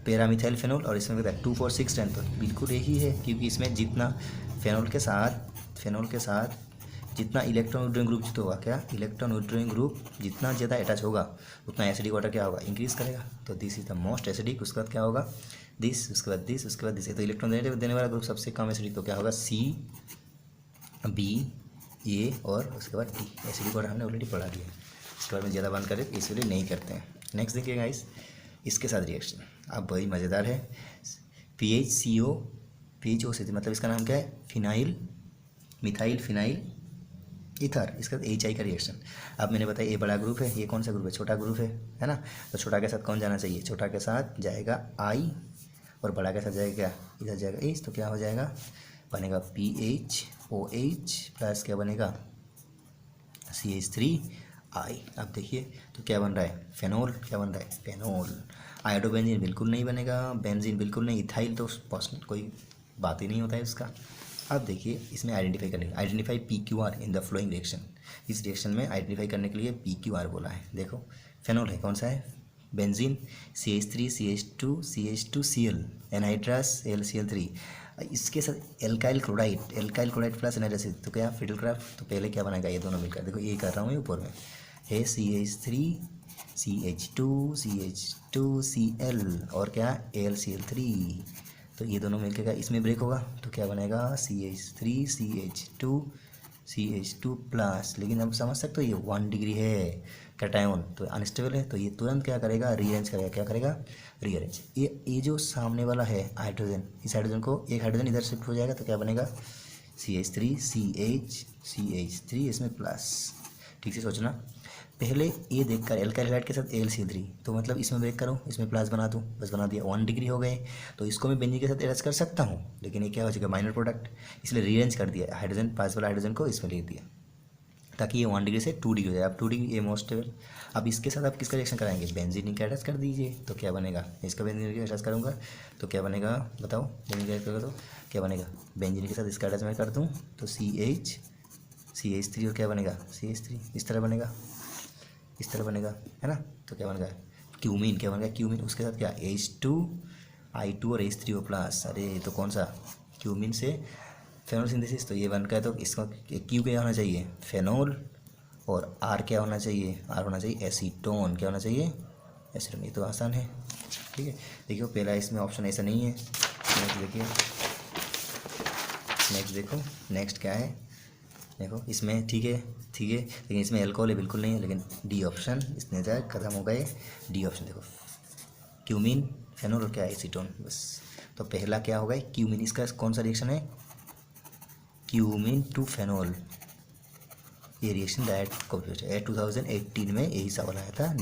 पैरामिथाइल फेनोल, और इसमें बताया 2, 4, 6, 10, तो बिल्कुल यही है क्योंकि इसमें जितना फेनोल के साथ जितना इलेक्ट्रॉन विड्रॉइंग ग्रुप जितना होगा, क्या इलेक्ट्रॉन विड्रॉइंग ग्रुप जितना ज़्यादा अटैच होगा उतना एसिडिक वाटर क्या होगा इंक्रीज करेगा, तो this is the most acidic. उसके बाद क्या होगा दिस, उसके बाद दिस, उसके बाद दिस, तो इलेक्ट्रॉन देने वाला ग्रुप सबसे कम एसिडिक, तो क्या होगा CB और उसके बाद D, एसिडिक वाटर हमने ऑलरेडी पढ़ा दिया, इसके बारे में ज़्यादा बात करें इसलिए नहीं करते हैं। नेक्स्ट देखिए गाइस इसके साथ रिएक्शन अब बड़ी मज़ेदार है, PHCO से मतलब इसका नाम क्या है फिनाइल मिथाइल फिनाइल ईथर, इसका HI का रिएक्शन। अब मैंने बताया ये बड़ा ग्रुप है, ये कौन सा ग्रुप है छोटा ग्रुप है ना, तो छोटा के साथ कौन जाना चाहिए, छोटा के साथ जाएगा I और बड़ा के साथ जाएगा क्या इधर जाएगा H, तो क्या हो जाएगा बनेगा PHOH प्लस क्या बनेगा CH3I। अब देखिए तो क्या बन रहा है फेनोल, क्या बन रहा है फेनोल। आयोडोबेंजीन बिल्कुल नहीं बनेगा, बेंजीन बिल्कुल नहीं, इथाइल तो कोई बात ही नहीं होता है उसका। अब देखिए इसमें आइडेंटिफाई करने identify PQR in the flowing reaction, इस रिएक्शन में आइडेंटिफाई करने के लिए PQR बोला है। देखो फेनोल है कौन सा है benzene CH3 CH2 CH2Cl anhydrous LCl3, इसके साथ एल्काइल क्लोराइड प्लस एनहाइड्रस, तो क्या फिडल क्रैब, तो पहले क्या बनाएगा ये दोनों मिलकर, देखो ये कर रहा हूँ मैं ऊपर में है CH3 CH2CL और क्या AlCl3, तो ये दोनों मिलकर इसमें ब्रेक होगा तो क्या बनेगा CH3 CH2 प्लस, लेकिन हम समझ सकते हो ये 1 डिग्री है कैटायन तो अनस्टेबल है, तो ये तुरंत क्या करेगा रीअरेंज करेगा, क्या करेगा रीअरेंज। ये जो सामने वाला है हाइड्रोजन, इस हाइड्रोजन को एक हाइड्रोजन इधर शिफ्ट हो जाएगा तो क्या बनेगा CH3 इसमें प्लस, ठीक से सोचना। पहले ये देखकर एल्काइल हैलाइड के साथ AlCl3, तो मतलब इसमें ब्रेक करो, इसमें प्लस बना दूँ, बस बना दिया, 1 डिग्री हो गए। तो इसको मैं बेंजीन के साथ अटैच कर सकता हूँ, लेकिन ये क्या हो जाएगा, माइनर प्रोडक्ट, इसलिए रीअरेंज कर दिया, हाइड्रोजन पास वाला हाइड्रोजन को इसमें लिख दिया ताकि ये 1 डिग्री से 2 डिग्री हो जाए। अब 2 डिग्री ये मोस्ट स्टेबल। अब इसके साथ आप किसका रिएक्शन कराएंगे, बेंजीन का अटैच कर दीजिए, तो क्या बनेगा, इसका बेंजीन अटैच करूँगा तो क्या बनेगा, बताओ, बेंजीन का करोगे तो क्या बनेगा, बेंजीन के साथ इसका अटैच मैं कर दूँ तो CH3 और क्या बनेगा, CH3, इस तरह बनेगा, इस तरह बनेगा, है ना। तो क्या बनेगा, क्यूमीन, क्या बनेगा, क्यूमीन, उसके साथ क्या, H2I2 और H3O प्लस। अरे तो कौन सा, क्यूमीन से फेनोल सिंथेसिस, तो ये बन का है, तो इसका क्यू क्या होना चाहिए, फेनोल, और आर क्या होना चाहिए, आर होना चाहिए एसीटोन, क्या होना चाहिए, एसीटोन। ये तो आसान है, ठीक है। देखियो पहला इसमें ऑप्शन ऐसा नहीं है। नेक्स्ट देखिए, नेक्स्ट देखो, नेक्स्ट क्या है, देखो इसमें ठीक है, लेकिन इसमें अल्कोहल है, बिल्कुल नहीं है, लेकिन डी ऑप्शन इसमें जाए, खत्म हो गए, डी ऑप्शन देखो, क्यूमीन, फेनोल और क्या, एसीटोन, बस। तो पहला क्या होगा, क्यूमीन, इसका कौन सा रिएक्शन है, क्यूमीन टू फेनोल, ये रिएक्शन डायरेक्ट कॉपी है। 2018 में यही सवाल आया था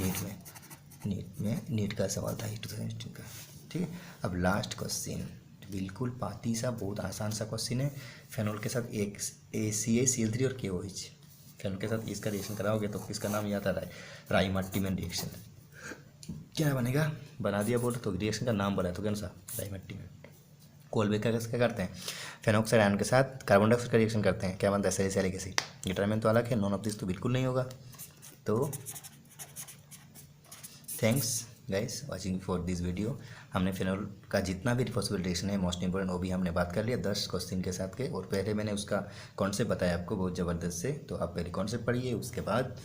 नीट का सवाल था 2018 का, ठीक है। अब लास्ट क्वेश्चन, बिल्कुल पाती सा, बहुत आसान सा क्वेश्चन है। फेनोल के साथ एक ACA-CL3 और KOH, फेनोल के साथ इसका रिएक्शन कराओगे तो इसका नाम याद आता है, राइमर्टिमन रिएक्शन। क्या बनेगा, बना दिया बोलो, तो रिएक्शन का नाम बोला, तो कौन सा, राइमर्टिमन। कोलब्रुक का क्या करते हैं, फेनोक्साइड आयन के साथ कार्बन डाइऑक्साइड का रिएक्शन करते हैं, क्या बनता है, सैलिसिलिक एसिड। डिटरमिनेंट तो अलग है, नॉन ऑफ दिस तो बिल्कुल नहीं होगा। तो thanks guys watching for this video. हमने फेनोल का जितना भी पॉसिबल रिएक्शन है मोस्ट इंपॉर्टेंट वो भी हमने बात कर लिया 10 क्वेश्चन के साथ के, और पहले मैंने उसका कॉन्सेप्ट बताया आपको बहुत ज़बरदस्त से, तो आप पहले कॉन्सेप्ट पढ़िए, उसके बाद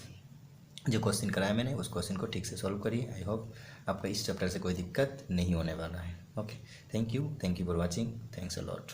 जो क्वेश्चन कराया मैंने उस क्वेश्चन को ठीक से सॉल्व करिए। आई होप आपका इस चैप्टर से कोई दिक्कत नहीं होने वाला है। Okay, thank you for watching, thanks a lot.